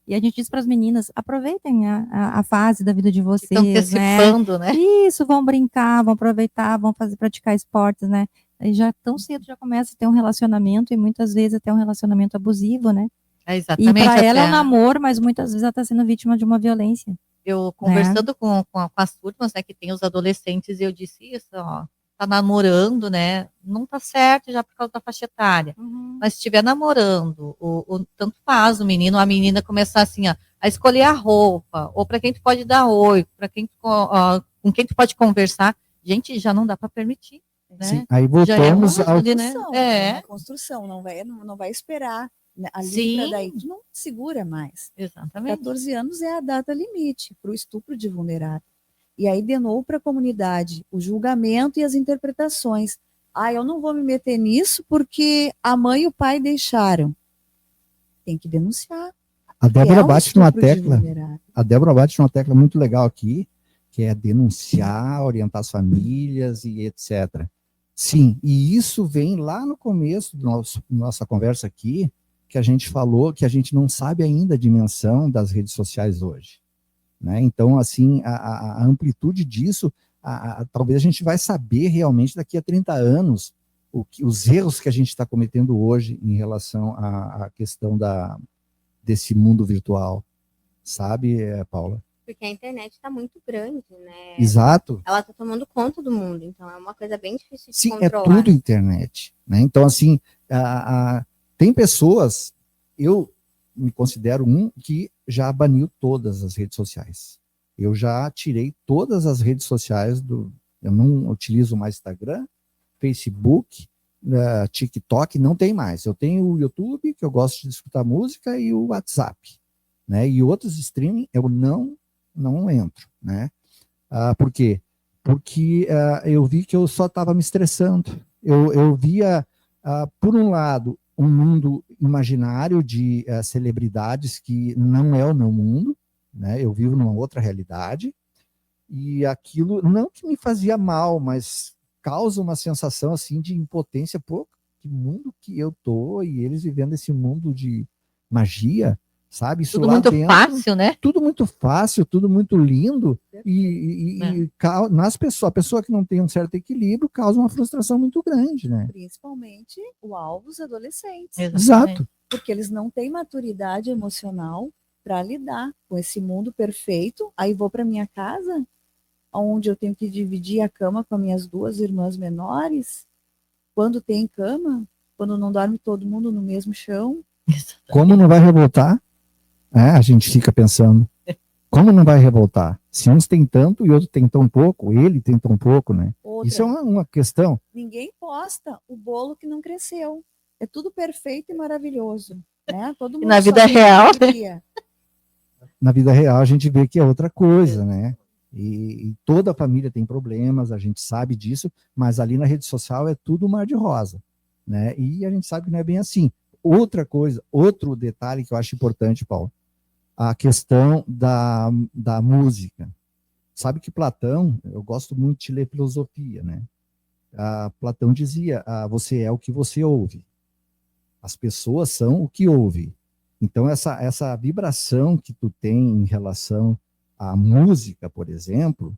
E a gente diz para as meninas, aproveitem a fase da vida de Estão vocês, né? antecipando, né? Isso, vão brincar, vão aproveitar, vão praticar esportes, né? Aí já tão cedo já começa a ter um relacionamento e muitas vezes até um relacionamento abusivo, né? É E exatamente. para ela é um até namoro, mas muitas vezes ela está sendo vítima de uma violência. eu conversando com as turmas, né, que tem os adolescentes, eu disse isso, ó, tá namorando, né? Não tá certo já por causa da faixa etária. Mas se estiver namorando, tanto faz o menino ou a menina começar assim, ó, a escolher a roupa, ou para quem tu pode dar oi, para quem com quem tu pode conversar, gente, já não dá para permitir, né? Sim, aí Já voltamos uma ao ali, né? Construção, É, uma construção, não vai esperar ali Sim. para daí, tu não segura mais. exatamente. 14 anos é a data limite para o estupro de vulnerável. E aí, de novo, para a comunidade, o julgamento e as interpretações. Ah, eu não vou me meter nisso porque a mãe e o pai deixaram. Tem que denunciar. A Débora um bate numa estupro de tecla. vulnerável. A Débora bate numa tecla muito legal aqui, que é denunciar, orientar as famílias e etc. Sim, e isso vem lá no começo da nossa conversa aqui, que a gente falou que a gente não sabe ainda a dimensão das redes sociais hoje. Né? Então, assim, a amplitude disso, talvez a gente vai saber realmente daqui a 30 anos os erros que a gente está cometendo hoje em relação à questão desse mundo virtual. Sabe, Paula? Porque a internet está muito grande, né? Exato. Ela está tomando conta do mundo, então é uma coisa bem difícil de Sim, controlar. é tudo internet. Né? Então, assim, tem pessoas, eu me considero um que já baniu todas as redes sociais. Eu já tirei todas as redes sociais eu não utilizo mais Instagram, Facebook, TikTok, não tem mais. Eu tenho o YouTube, que eu gosto de escutar música, e o WhatsApp. Né? E outros streaming eu não entro. Né? Por quê? Porque eu vi que eu só estava me estressando. Eu via, por um lado, um mundo imaginário de celebridades que não é o meu mundo, né? Eu vivo numa outra realidade, e aquilo não que me fazia mal, mas causa uma sensação assim de impotência. Pô, que mundo que eu tô, e eles vivendo esse mundo de magia, sabe? Isso Tudo lá muito dentro, fácil, né? tudo muito fácil, tudo muito lindo, e nas pessoas, a pessoa que não tem um certo equilíbrio causa uma frustração muito grande, né? Principalmente o alvo, os adolescentes. Exato. Porque eles não têm maturidade emocional para lidar com esse mundo perfeito. Aí vou para minha casa, onde eu tenho que dividir a cama com as minhas duas irmãs menores. Quando tem cama, quando não dorme todo mundo no mesmo chão. Como não vai revoltar? A gente fica pensando, como não vai revoltar? Se uns têm tanto e outro tem tão pouco, ele tem tão pouco, né? Outra, isso é uma questão. Ninguém posta o bolo que não cresceu. É tudo perfeito e maravilhoso. Né? Todo mundo na vida real, na vida real a gente vê que é outra coisa, né? E toda a família tem problemas, a gente sabe disso, mas ali na rede social é tudo mar de rosa, né? E a gente sabe que não é bem assim. Outra coisa, outro detalhe que eu acho importante, Paulo, a questão da música. Sabe que Platão, eu gosto muito de ler filosofia, né? Platão dizia, você é o que você ouve. As pessoas são o que ouve. Então, essa vibração que tu tem em relação à música, por exemplo,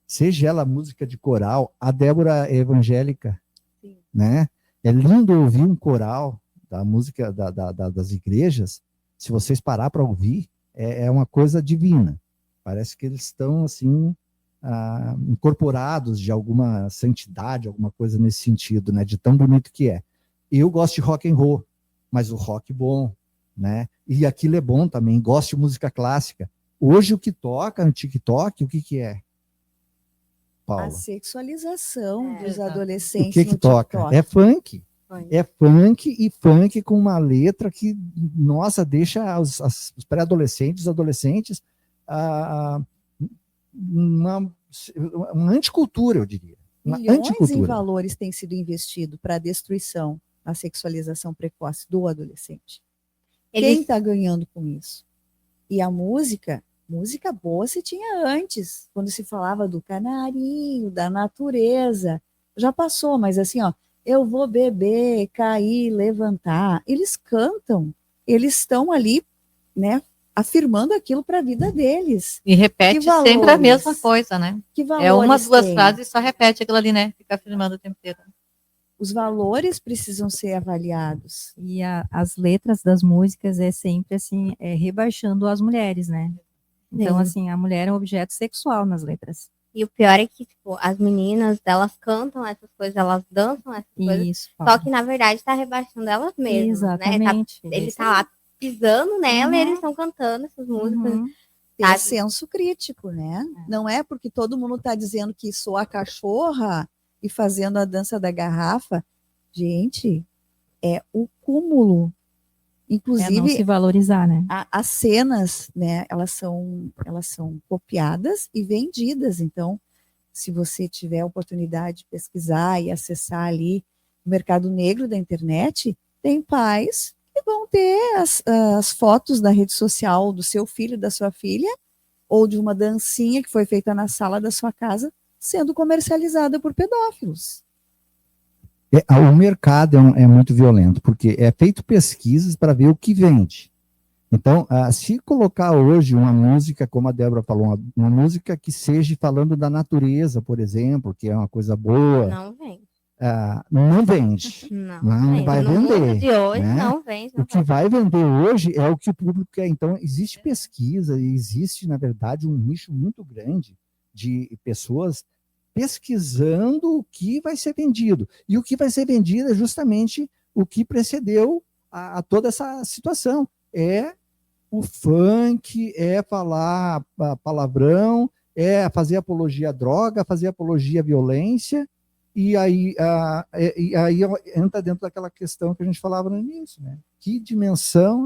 seja ela música de coral, a Débora é evangélica, Sim. Né? É lindo ouvir um coral da música das igrejas. Se vocês parar para ouvir, é uma coisa divina. Parece que eles estão assim incorporados de alguma santidade, alguma coisa nesse sentido, né? De tão bonito que é. Eu gosto de rock and roll, mas o rock bom, né? E aquilo é bom também. Gosto de música clássica. Hoje o que toca no TikTok, o que é? Paula? A sexualização dos exato. adolescentes O que no toca? TikTok. É funk. É funk, e funk com uma letra que, nossa, deixa os pré-adolescentes, os adolescentes, uma anticultura, eu diria. uma Milhões em anticultura. valores têm sido investidos para a destruição, a sexualização precoce do adolescente. Quem Eles, está ganhando com isso? E a música boa se tinha antes, quando se falava do canarinho, da natureza. Já passou, mas assim, ó, eu vou beber, cair, levantar. Eles cantam, eles estão ali, né, afirmando aquilo para a vida deles. E repete Que sempre a valores? mesma coisa, né? Que É valores uma, duas têm? frases e só repete aquilo ali, né? Fica afirmando o tempo inteiro. Os valores precisam ser avaliados. E as letras das músicas é sempre assim, rebaixando as mulheres, né? Então, Sim. assim, a mulher é um objeto sexual nas letras. e o pior é que, tipo, as meninas, elas cantam essas coisas, elas dançam essas coisas, Isso, só Paula. que, na verdade, tá rebaixando elas mesmas, né? Exatamente. Ele Isso tá lá pisando nela e Uhum. eles estão cantando essas músicas. Uhum. Ter Sabe? senso crítico, né? Não é porque todo mundo está dizendo que sou a cachorra e fazendo a dança da garrafa. Gente, é o cúmulo. É não Inclusive, se valorizar, né? as cenas, né, elas são copiadas e vendidas. Então, se você tiver a oportunidade de pesquisar e acessar ali o mercado negro da internet, tem pais que vão ter as fotos da rede social do seu filho, da sua filha, ou de uma dancinha que foi feita na sala da sua casa, sendo comercializada por pedófilos. O mercado é muito violento, porque é feito pesquisas para ver o que vende. Então, se colocar hoje uma música, como a Débora falou, uma música que seja falando da natureza, por exemplo, que é uma coisa boa, Não vem. não vende. Não vem. vai No mundo vender, de hoje, né? não vem. O que vai vender hoje é o que o público quer. Então, existe pesquisa, e existe, na verdade, um nicho muito grande de pessoas pesquisando o que vai ser vendido. E o que vai ser vendido é justamente o que precedeu a toda essa situação. É o funk, é falar palavrão, é fazer apologia à droga, fazer apologia à violência, e aí entra dentro daquela questão que a gente falava no início, né?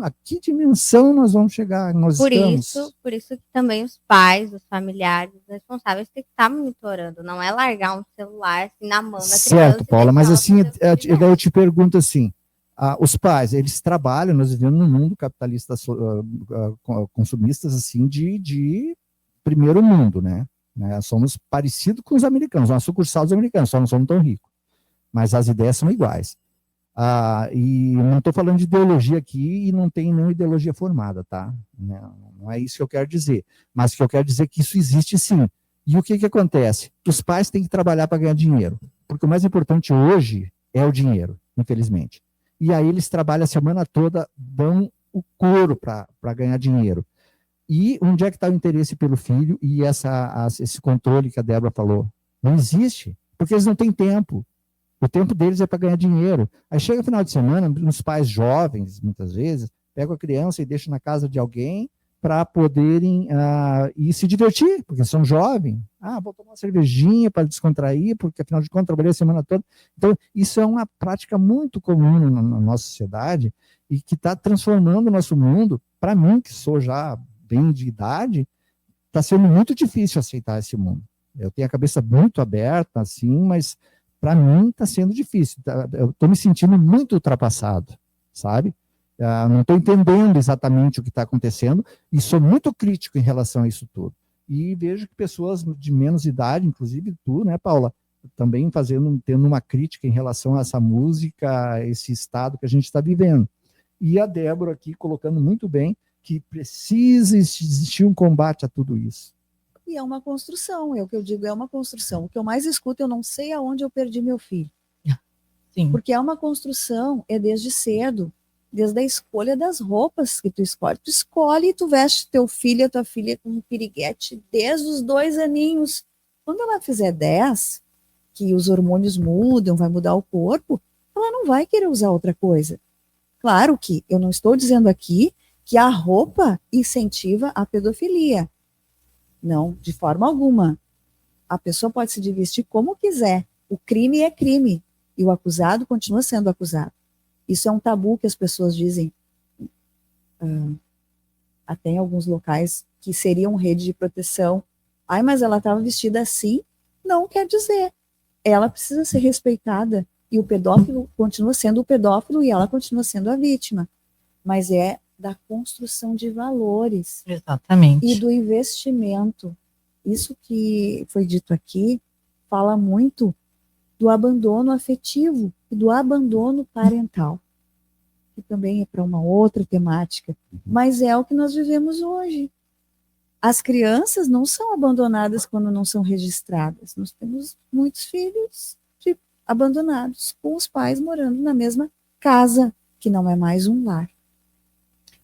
A que dimensão nós vamos chegar? Por isso que também os pais, os familiares, os responsáveis têm que estar monitorando, não é largar um celular assim na mão da criança. Certo, Paula, mas assim, eu eu te pergunto assim, os pais, eles trabalham, nós vivemos num mundo capitalista consumistas assim de primeiro mundo, né? Somos parecidos com os americanos, uma sucursal dos americanos, só não somos tão ricos, mas as ideias são iguais. E não estou falando de ideologia aqui e não tem nenhuma ideologia formada, tá? Não é isso que eu quero dizer, mas o que eu quero dizer é que isso existe sim. E o que acontece? Os pais têm que trabalhar para ganhar dinheiro, porque o mais importante hoje é o dinheiro, infelizmente. E aí eles trabalham a semana toda, dão o couro para ganhar dinheiro. E onde é que está o interesse pelo filho e esse controle que a Débora falou? Não existe, porque eles não têm tempo. O tempo deles é para ganhar dinheiro. Aí chega o final de semana, uns pais jovens, muitas vezes, pegam a criança e deixam na casa de alguém para poderem ir se divertir, porque são jovens. Vou tomar uma cervejinha para descontrair, porque afinal de contas trabalhei a semana toda. Então, isso é uma prática muito comum na nossa sociedade e que está transformando o nosso mundo. Para mim, que sou já bem de idade, está sendo muito difícil aceitar esse mundo. Eu tenho a cabeça muito aberta, assim, mas para mim está sendo difícil. Eu estou me sentindo muito ultrapassado, sabe? Não estou entendendo exatamente o que está acontecendo e sou muito crítico em relação a isso tudo. E vejo que pessoas de menos idade, inclusive tu, né, Paula, também tendo uma crítica em relação a essa música, a esse estado que a gente está vivendo. E a Débora aqui colocando muito bem que precisa existir um combate a tudo isso. E é uma construção, é o que eu digo, é uma construção. O que eu mais escuto, eu não sei aonde eu perdi meu filho. Sim. Porque é uma construção, é desde cedo, desde a escolha das roupas que tu escolhe. Tu escolhe e tu veste teu filho, a tua filha com um piriguete desde os 2 aninhos. Quando ela fizer 10, que os hormônios mudam, vai mudar o corpo, ela não vai querer usar outra coisa. Claro que eu não estou dizendo aqui que a roupa incentiva a pedofilia. Não, de forma alguma. A pessoa pode se vestir como quiser. O crime é crime. E o acusado continua sendo acusado. Isso é um tabu que as pessoas dizem. Até em alguns locais que seriam rede de proteção. Mas ela estava vestida assim. Não quer dizer. ela precisa ser respeitada, e o pedófilo continua sendo o pedófilo e ela continua sendo a vítima, mas é da construção de valores Exatamente. e do investimento. Isso que foi dito aqui fala muito do abandono afetivo e do abandono parental, que também é para uma outra temática, mas é o que nós vivemos hoje. As crianças não são abandonadas quando não são registradas. Nós temos muitos filhos abandonados, com os pais morando na mesma casa, que não é mais um lar.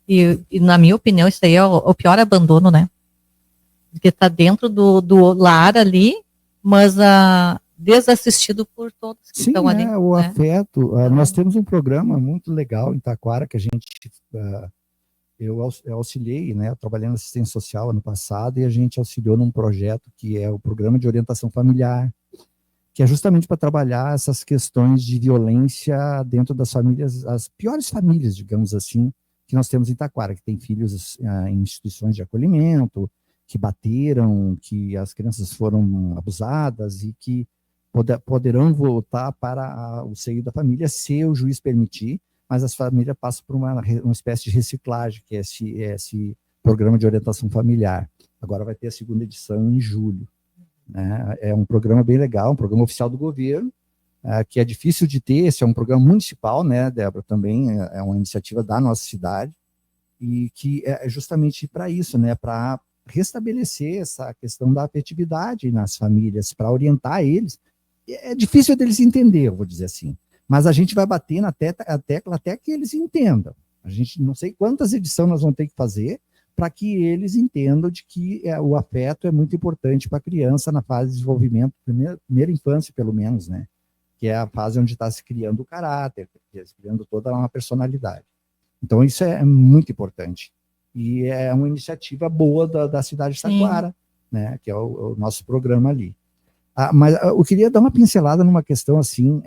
E na minha opinião, isso aí é o pior abandono, né? Porque está dentro do lar ali, mas desassistido por todos que Sim, estão ali. o né? afeto. Nós temos um programa muito legal em Taquara que a gente... eu auxiliei, né? Eu trabalhei na assistência social ano passado e a gente auxiliou num projeto que é o Programa de Orientação Familiar, que é justamente para trabalhar essas questões de violência dentro das famílias, as piores famílias, digamos assim, que nós temos em Taquara, que tem filhos em instituições de acolhimento, que bateram, que as crianças foram abusadas e que poderão voltar para o seio da família se o juiz permitir, mas as famílias passam por uma espécie de reciclagem, que é esse programa de orientação familiar. Agora vai ter a segunda edição em julho. Né? É um programa bem legal, um programa oficial do governo, que é difícil de ter. Esse é um programa municipal, né, Débora, também é uma iniciativa da nossa cidade, e que é justamente para isso, né, para restabelecer essa questão da afetividade nas famílias, para orientar eles. É difícil deles entender, eu vou dizer assim, mas a gente vai bater na tecla até que eles entendam. A gente não sei quantas edições nós vamos ter que fazer para que eles entendam de que o afeto é muito importante para a criança na fase de desenvolvimento, primeira infância, pelo menos, né? Que é a fase onde está se criando o caráter, se criando toda uma personalidade. Então, isso é muito importante. E é uma iniciativa boa da cidade de Taquara, né? Que é o nosso programa ali. Mas eu queria dar uma pincelada numa questão assim,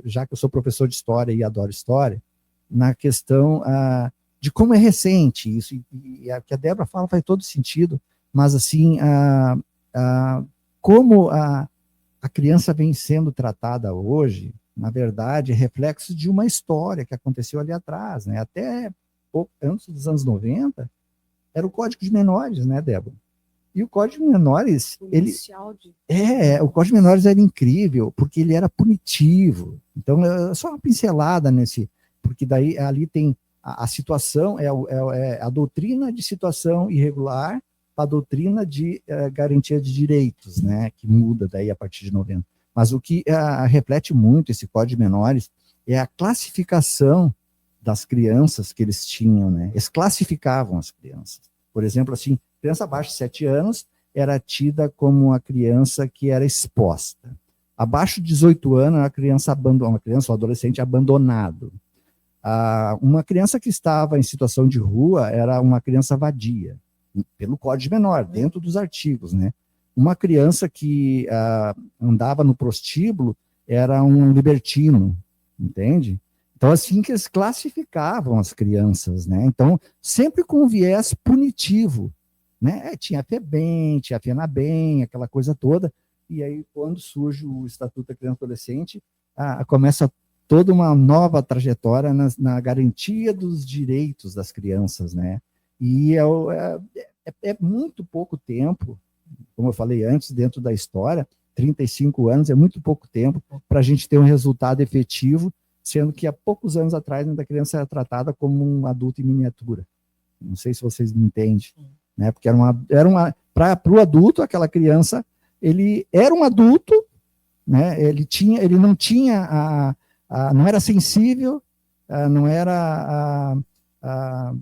já que eu sou professor de história e adoro história, na questão de como é recente isso, e o que a Débora fala faz todo sentido, mas assim, como a criança vem sendo tratada hoje, na verdade, é reflexo de uma história que aconteceu ali atrás, né? Até pouco antes dos anos 90, era o Código de Menores, né, Débora? E o Código de Menores, o Código de Menores era incrível, porque ele era punitivo. Então, só uma pincelada porque daí ali tem a situação, é a doutrina de situação irregular para a doutrina de garantia de direitos, né, que muda daí a partir de 90. Mas o que reflete muito esse Código de Menores é a classificação das crianças que eles tinham, né? Eles classificavam as crianças. Por exemplo, assim, criança abaixo de 7 anos era tida como uma criança que era exposta. Abaixo de 18 anos, uma criança ou adolescente abandonado. Uma criança que estava em situação de rua era uma criança vadia, pelo Código Menor, dentro dos artigos, né? Uma criança que andava no prostíbulo era um libertino, entende? Então, assim que eles classificavam as crianças, né? Então, sempre com viés punitivo, né? Tinha a FEBEM, tinha a FENABEM, aquela coisa toda, e aí, quando surge o Estatuto da Criança e Adolescente, começa toda uma nova trajetória na garantia dos direitos das crianças, né? E é muito pouco tempo, como eu falei antes, dentro da história, 35 anos é muito pouco tempo para a gente ter um resultado efetivo, sendo que há poucos anos atrás a criança era tratada como um adulto em miniatura. Não sei se vocês me entendem, né? Porque para o adulto, aquela criança, ele era um adulto, né? Ele não tinha não era sensível, não era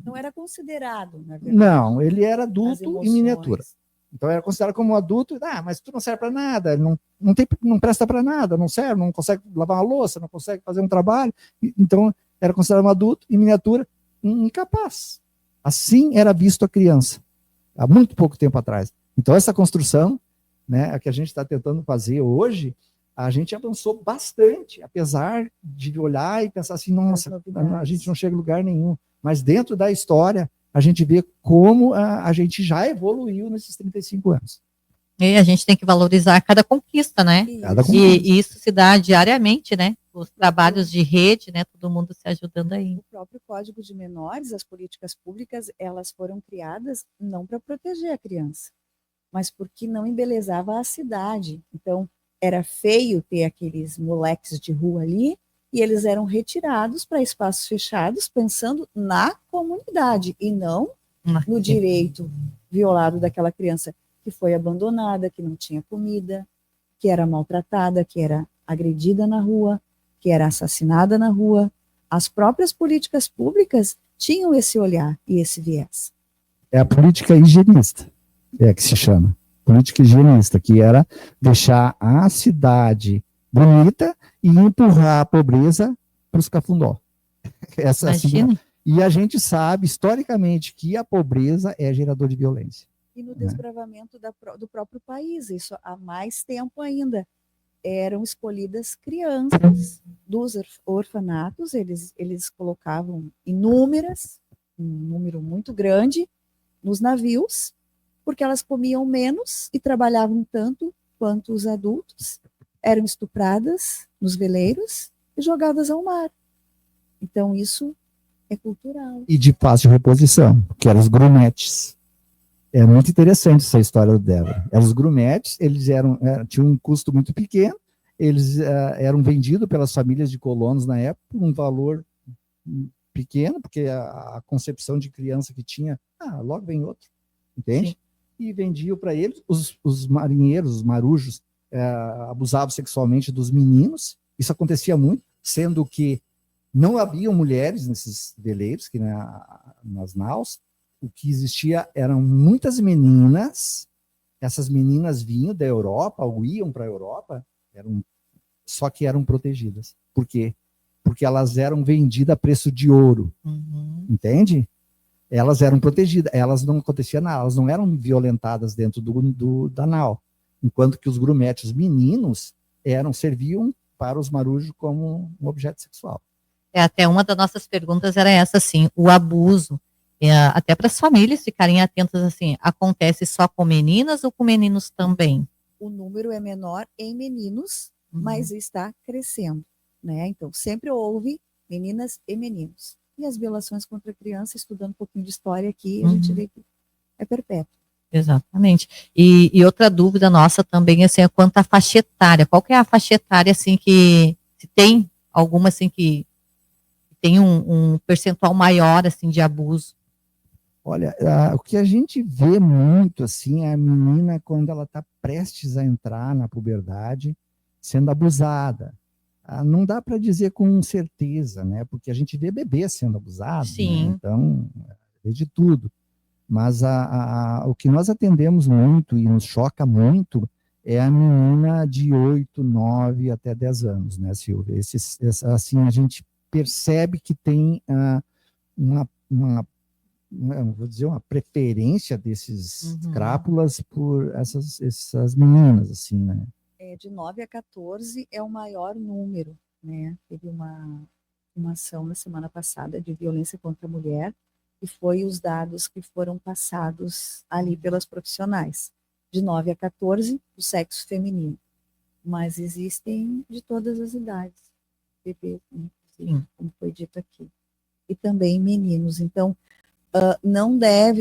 não era considerado, na verdade. Não, ele era adulto em miniatura. Então era considerado como um adulto, mas tu não serve para nada, não presta para nada, não serve, não consegue lavar uma louça, não consegue fazer um trabalho. Então era considerado um adulto em miniatura, incapaz. Assim era visto a criança, há muito pouco tempo atrás. Então essa construção, né, a que a gente está tentando fazer hoje, a gente avançou bastante, apesar de olhar e pensar assim, nossa, a gente não chega a lugar nenhum. Mas dentro da história, a gente vê como a gente já evoluiu nesses 35 anos. E a gente tem que valorizar cada conquista, né? Cada Isso. conquista. E isso se dá diariamente, né? Os trabalhos de rede, né? Todo mundo se ajudando aí. O próprio Código de Menores, as políticas públicas, elas foram criadas não para proteger a criança, mas porque não embelezava a cidade. Então, era feio ter aqueles moleques de rua ali, e eles eram retirados para espaços fechados, pensando na comunidade, e não no direito violado daquela criança que foi abandonada, que não tinha comida, que era maltratada, que era agredida na rua, que era assassinada na rua. As próprias políticas públicas tinham esse olhar e esse viés. É a política higienista, é que se chama. Política higienista, que era deixar a cidade bonita e empurrar a pobreza para os cafundó. Essa, assim, Imagina. e a gente sabe, historicamente, que a pobreza é gerador de violência. E no desbravamento do próprio país, isso há mais tempo ainda. Eram escolhidas crianças dos orfanatos, eles colocavam inúmeras, um número muito grande, nos navios, porque elas comiam menos e trabalhavam tanto quanto os adultos, eram estupradas nos veleiros e jogadas ao mar. Então, isso é cultural. E de fácil reposição, que eram os grumetes. É muito interessante essa história do Débora. Os grumetes, eles tinham um custo muito pequeno, eles eram vendidos pelas famílias de colonos na época por um valor pequeno, porque a concepção de criança que tinha, logo vem outro, entende? Sim. E vendiam para eles, os marinheiros, os marujos, abusavam sexualmente dos meninos, isso acontecia muito, sendo que não haviam mulheres nesses veleiros, que nas naus, o que existia eram muitas meninas, essas meninas vinham da Europa, ou iam para a Europa, só que eram protegidas. Por quê? Porque elas eram vendidas a preço de ouro, entende? Elas eram protegidas, elas não acontecia nada, elas não eram violentadas dentro da nau, enquanto que os grumetes, os meninos, serviam para os marujos como um objeto sexual. Até uma das nossas perguntas era essa, assim, o abuso, até para as famílias ficarem atentas, assim, acontece só com meninas ou com meninos também? O número é menor em meninos, mas está crescendo, né? Então, sempre houve meninas e meninos. E as violações contra a criança, estudando um pouquinho de história aqui, a gente vê que é perpétuo. Exatamente. E outra dúvida nossa também, assim, é quanto à faixa etária. Qual que é a faixa etária, assim, que se tem alguma, assim, que tem um percentual maior, assim, de abuso? Olha, o que a gente vê muito, assim, é a menina quando ela está prestes a entrar na puberdade, sendo abusada. Não dá para dizer com certeza, né? Porque a gente vê bebê sendo abusado, sim, né? Então, é de tudo. Mas o que nós atendemos muito e nos choca muito é a menina de 8, 9 até 10 anos, né, Silvia? Assim, a gente percebe que tem vou dizer, uma preferência desses crápulas por essas meninas, assim, né? De 9 a 14 é o maior número, né? Teve uma ação na semana passada de violência contra a mulher, e foi os dados que foram passados ali pelas profissionais. De 9 a 14, o sexo feminino. Mas existem de todas as idades, bebês, como foi dito aqui. E também meninos. Então,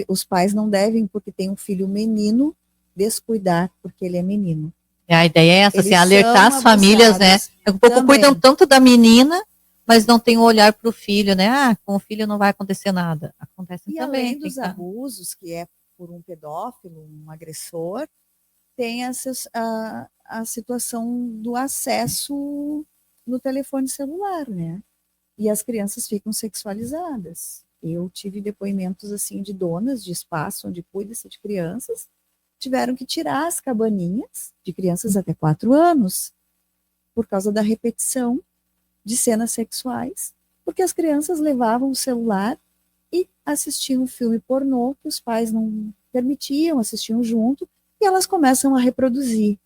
os pais não devem, porque tem um filho menino, descuidar porque ele é menino. A ideia é essa, assim, Eles alertar as famílias, né? Um pouco também. Cuidam tanto da menina, mas não tem um olhar para o filho, né? Com o filho não vai acontecer nada. Acontece e também. Além dos abusos, que é por um pedófilo, um agressor, tem a situação do acesso no telefone celular, né? E as crianças ficam sexualizadas. Eu tive depoimentos, assim, de donas de espaço onde cuida-se de crianças, tiveram que tirar as cabaninhas de crianças até 4 anos por causa da repetição de cenas sexuais, porque as crianças levavam o celular e assistiam filme pornô que os pais não permitiam, assistiam junto, e elas começam a reproduzir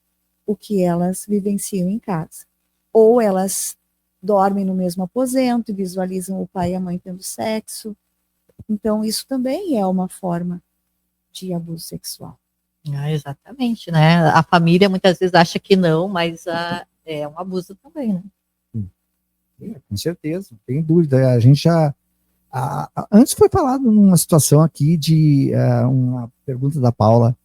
o que elas vivenciam em casa. Ou elas dormem no mesmo aposento e visualizam o pai e a mãe tendo sexo. Então, isso também é uma forma de abuso sexual. Exatamente, né? A família muitas vezes acha que não, mas é um abuso também, né? Com certeza, não tem dúvida. A gente já. Antes foi falado numa situação aqui de uma pergunta da Paula,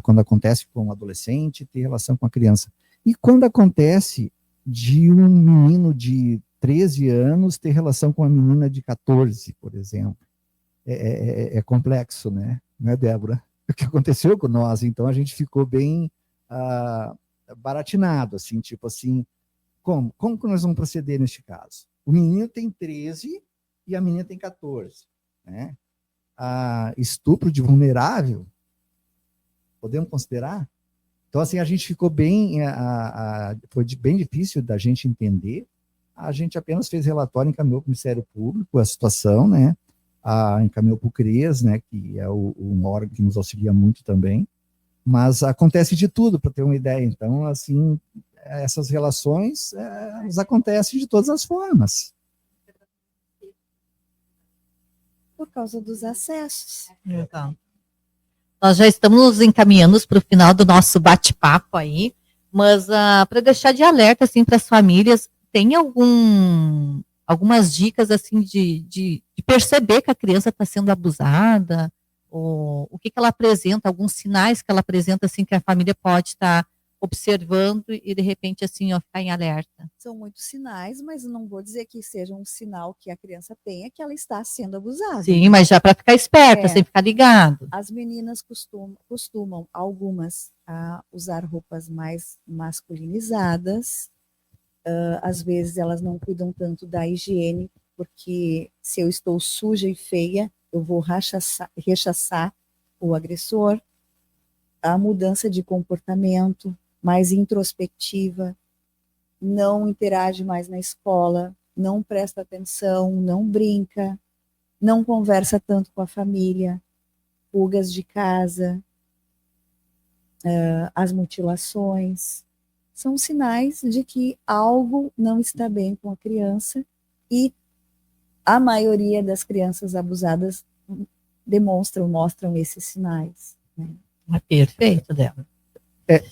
quando acontece com um adolescente ter relação com a criança. E quando acontece de um menino de 13 anos ter relação com uma menina de 14, por exemplo. É complexo, né? Não é, Débora? O que aconteceu com nós? Então a gente ficou bem baratinado, assim, tipo assim, como que nós vamos proceder neste caso? O menino tem 13 e a menina tem 14, né? Estupro de vulnerável, podemos considerar? Então, assim, a gente ficou bem, foi bem difícil da gente entender. A gente apenas fez relatório, encaminhou para o Ministério Público a situação, né? Encaminhou para o CREAS, né? Que é um órgão que nos auxilia muito também. Mas acontece de tudo, para ter uma ideia. Então, assim, essas relações elas acontecem de todas as formas. Por causa dos acessos. Então, nós já estamos nos encaminhando para o final do nosso bate-papo aí, mas para deixar de alerta assim para as famílias, tem algumas dicas assim de perceber que a criança está sendo abusada, ou o que ela apresenta, alguns sinais que ela apresenta assim que a família pode estar observando e de repente assim ficar em alerta. São muitos sinais, mas não vou dizer que seja um sinal que a criança tenha que ela está sendo abusada. Sim, mas já para ficar esperta, sem ficar ligado. As meninas costumam algumas, usar roupas mais masculinizadas. Às vezes elas não cuidam tanto da higiene, porque se eu estou suja e feia, eu vou rechaçar o agressor. A mudança de comportamento, mais introspectiva, não interage mais na escola, não presta atenção, não brinca, não conversa tanto com a família, fugas de casa, as mutilações, são sinais de que algo não está bem com a criança e a maioria das crianças abusadas mostram esses sinais. Né? Perfeito, Débora.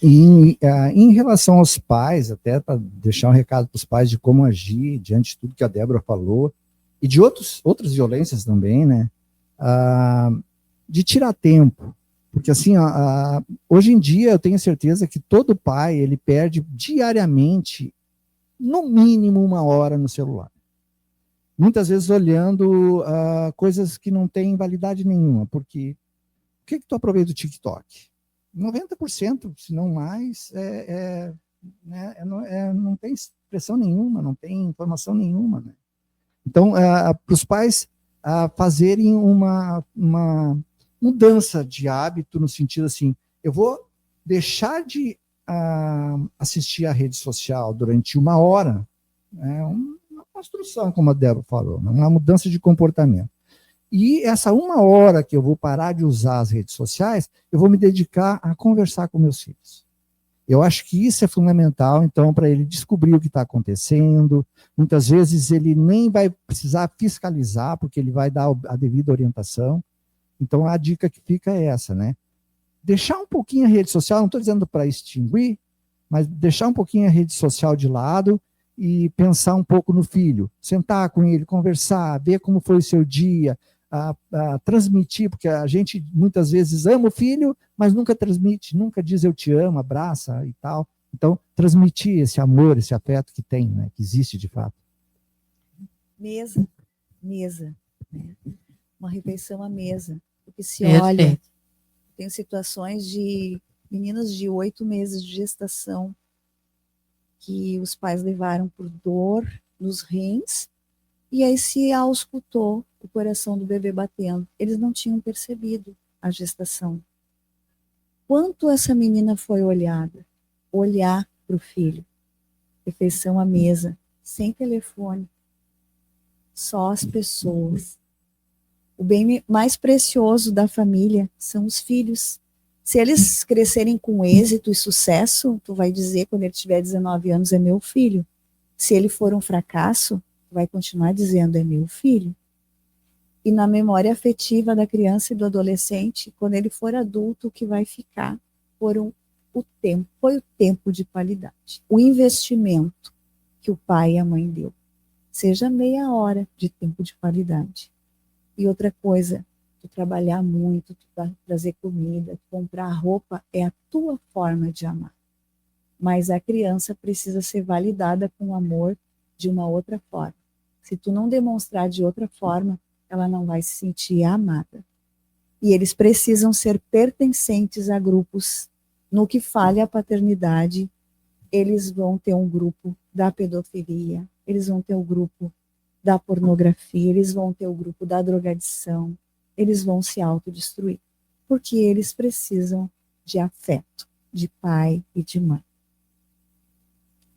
Em relação aos pais, até para deixar um recado para os pais de como agir diante de tudo que a Débora falou, e de outras violências também, né? De tirar tempo. Porque, assim, hoje em dia eu tenho certeza que todo pai, ele perde diariamente, no mínimo 1 hora no celular. Muitas vezes olhando coisas que não têm validade nenhuma. Porque o que tu aproveita do TikTok? 90%, se não mais, não tem expressão nenhuma, não tem informação nenhuma. Né? Então, para os pais fazerem uma mudança de hábito no sentido assim, eu vou deixar de assistir a rede social durante 1 hora, uma construção, como a Débora falou, uma mudança de comportamento. E essa 1 hora que eu vou parar de usar as redes sociais, eu vou me dedicar a conversar com meus filhos. Eu acho que isso é fundamental, então, para ele descobrir o que está acontecendo. Muitas vezes ele nem vai precisar fiscalizar, porque ele vai dar a devida orientação. Então, a dica que fica é essa, né? Deixar um pouquinho a rede social, não estou dizendo para extinguir, mas deixar um pouquinho a rede social de lado e pensar um pouco no filho. Sentar com ele, conversar, ver como foi o seu dia, transmitir, porque a gente muitas vezes ama o filho, mas nunca transmite, nunca diz eu te amo, abraça e tal. Então, transmitir esse amor, esse afeto que tem, né, que existe de fato. Mesa, né? Uma refeição à mesa. Porque se olha, tem situações de meninas de 8 meses de gestação que os pais levaram por dor nos rins e aí se auscultou o coração do bebê batendo. Eles não tinham percebido a gestação. Quanto essa menina foi olhar para o filho. Refeição à mesa, sem telefone, só as pessoas. O bem mais precioso da família são os filhos. Se eles crescerem com êxito e sucesso, tu vai dizer, quando ele tiver 19 anos, é meu filho. Se ele for um fracasso, tu vai continuar dizendo, é meu filho. e na memória afetiva da criança e do adolescente, quando ele for adulto, o que vai ficar foram o tempo, foi o tempo de qualidade, o investimento que o pai e a mãe deu, seja meia hora de tempo de qualidade. E outra coisa, tu trabalhar muito, tu trazer comida, comprar roupa, é a tua forma de amar. Mas a criança precisa ser validada com o amor de uma outra forma. Se tu não demonstrar de outra forma, ela não vai se sentir amada. E eles precisam ser pertencentes a grupos. No que falha a paternidade, eles vão ter um grupo da pedofilia, eles vão ter o grupo da pornografia, eles vão ter o grupo da drogadição, eles vão se autodestruir, porque eles precisam de afeto, de pai e de mãe.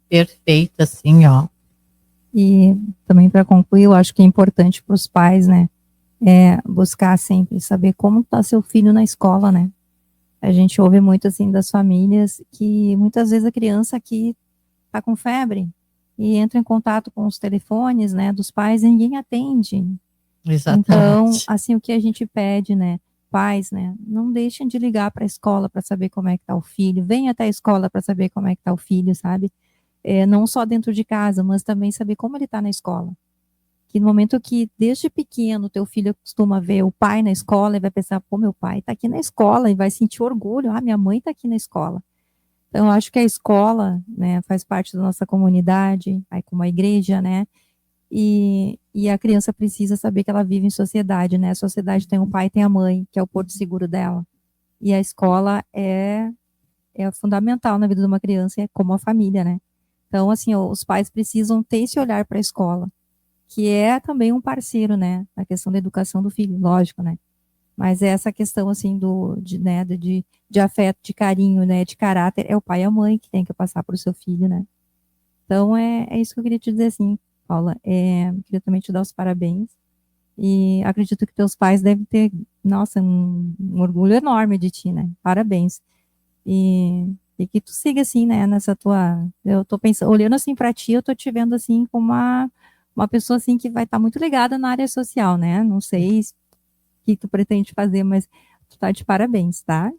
Perfeito, assim, ó. E também para concluir, eu acho que é importante para os pais, né, buscar sempre saber como está seu filho na escola, né? A gente ouve muito assim das famílias que muitas vezes a criança aqui está com febre e entra em contato com os telefones, né, dos pais e ninguém atende. Exatamente. Então, assim, o que a gente pede, né, pais, né, não deixem de ligar para a escola para saber como é que está o filho, venha até a escola para saber como é que está o filho, sabe? Não só dentro de casa, mas também saber como ele está na escola. Que no momento que, desde pequeno, teu filho costuma ver o pai na escola, ele vai pensar, pô, meu pai está aqui na escola, e vai sentir orgulho, minha mãe está aqui na escola. Então, eu acho que a escola, né, faz parte da nossa comunidade, aí como a igreja, né, e a criança precisa saber que ela vive em sociedade, né, a sociedade tem o pai e tem a mãe, que é o porto seguro dela, e a escola é fundamental na vida de uma criança, é como a família, né. Então, assim, os pais precisam ter esse olhar para a escola, que é também um parceiro, né, na questão da educação do filho, lógico, né, mas essa questão, assim, de afeto, de carinho, né, de caráter, é o pai e a mãe que tem que passar para o seu filho, né. Então, é isso que eu queria te dizer, assim, Paula, queria também te dar os parabéns, e acredito que teus pais devem ter, nossa, um orgulho enorme de ti, né, parabéns. E que tu siga assim, né, eu tô pensando, olhando assim para ti, eu tô te vendo assim como uma pessoa assim que vai estar muito ligada na área social, né, não sei o que tu pretende fazer, mas tu tá de parabéns, tá?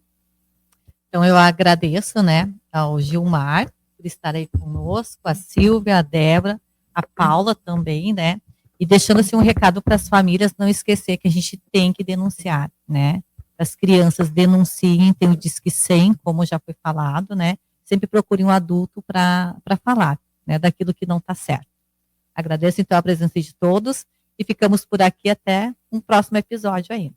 Então, eu agradeço, né, ao Gilmar por estar aí conosco, a Silvia, a Débora, a Paula também, né, e deixando assim um recado para as famílias não esquecer que a gente tem que denunciar, né, as crianças denunciem, tem o Disque 100, como já foi falado, né, sempre procure um adulto para falar, né, daquilo que não está certo. Agradeço então a presença de todos e ficamos por aqui até um próximo episódio aí.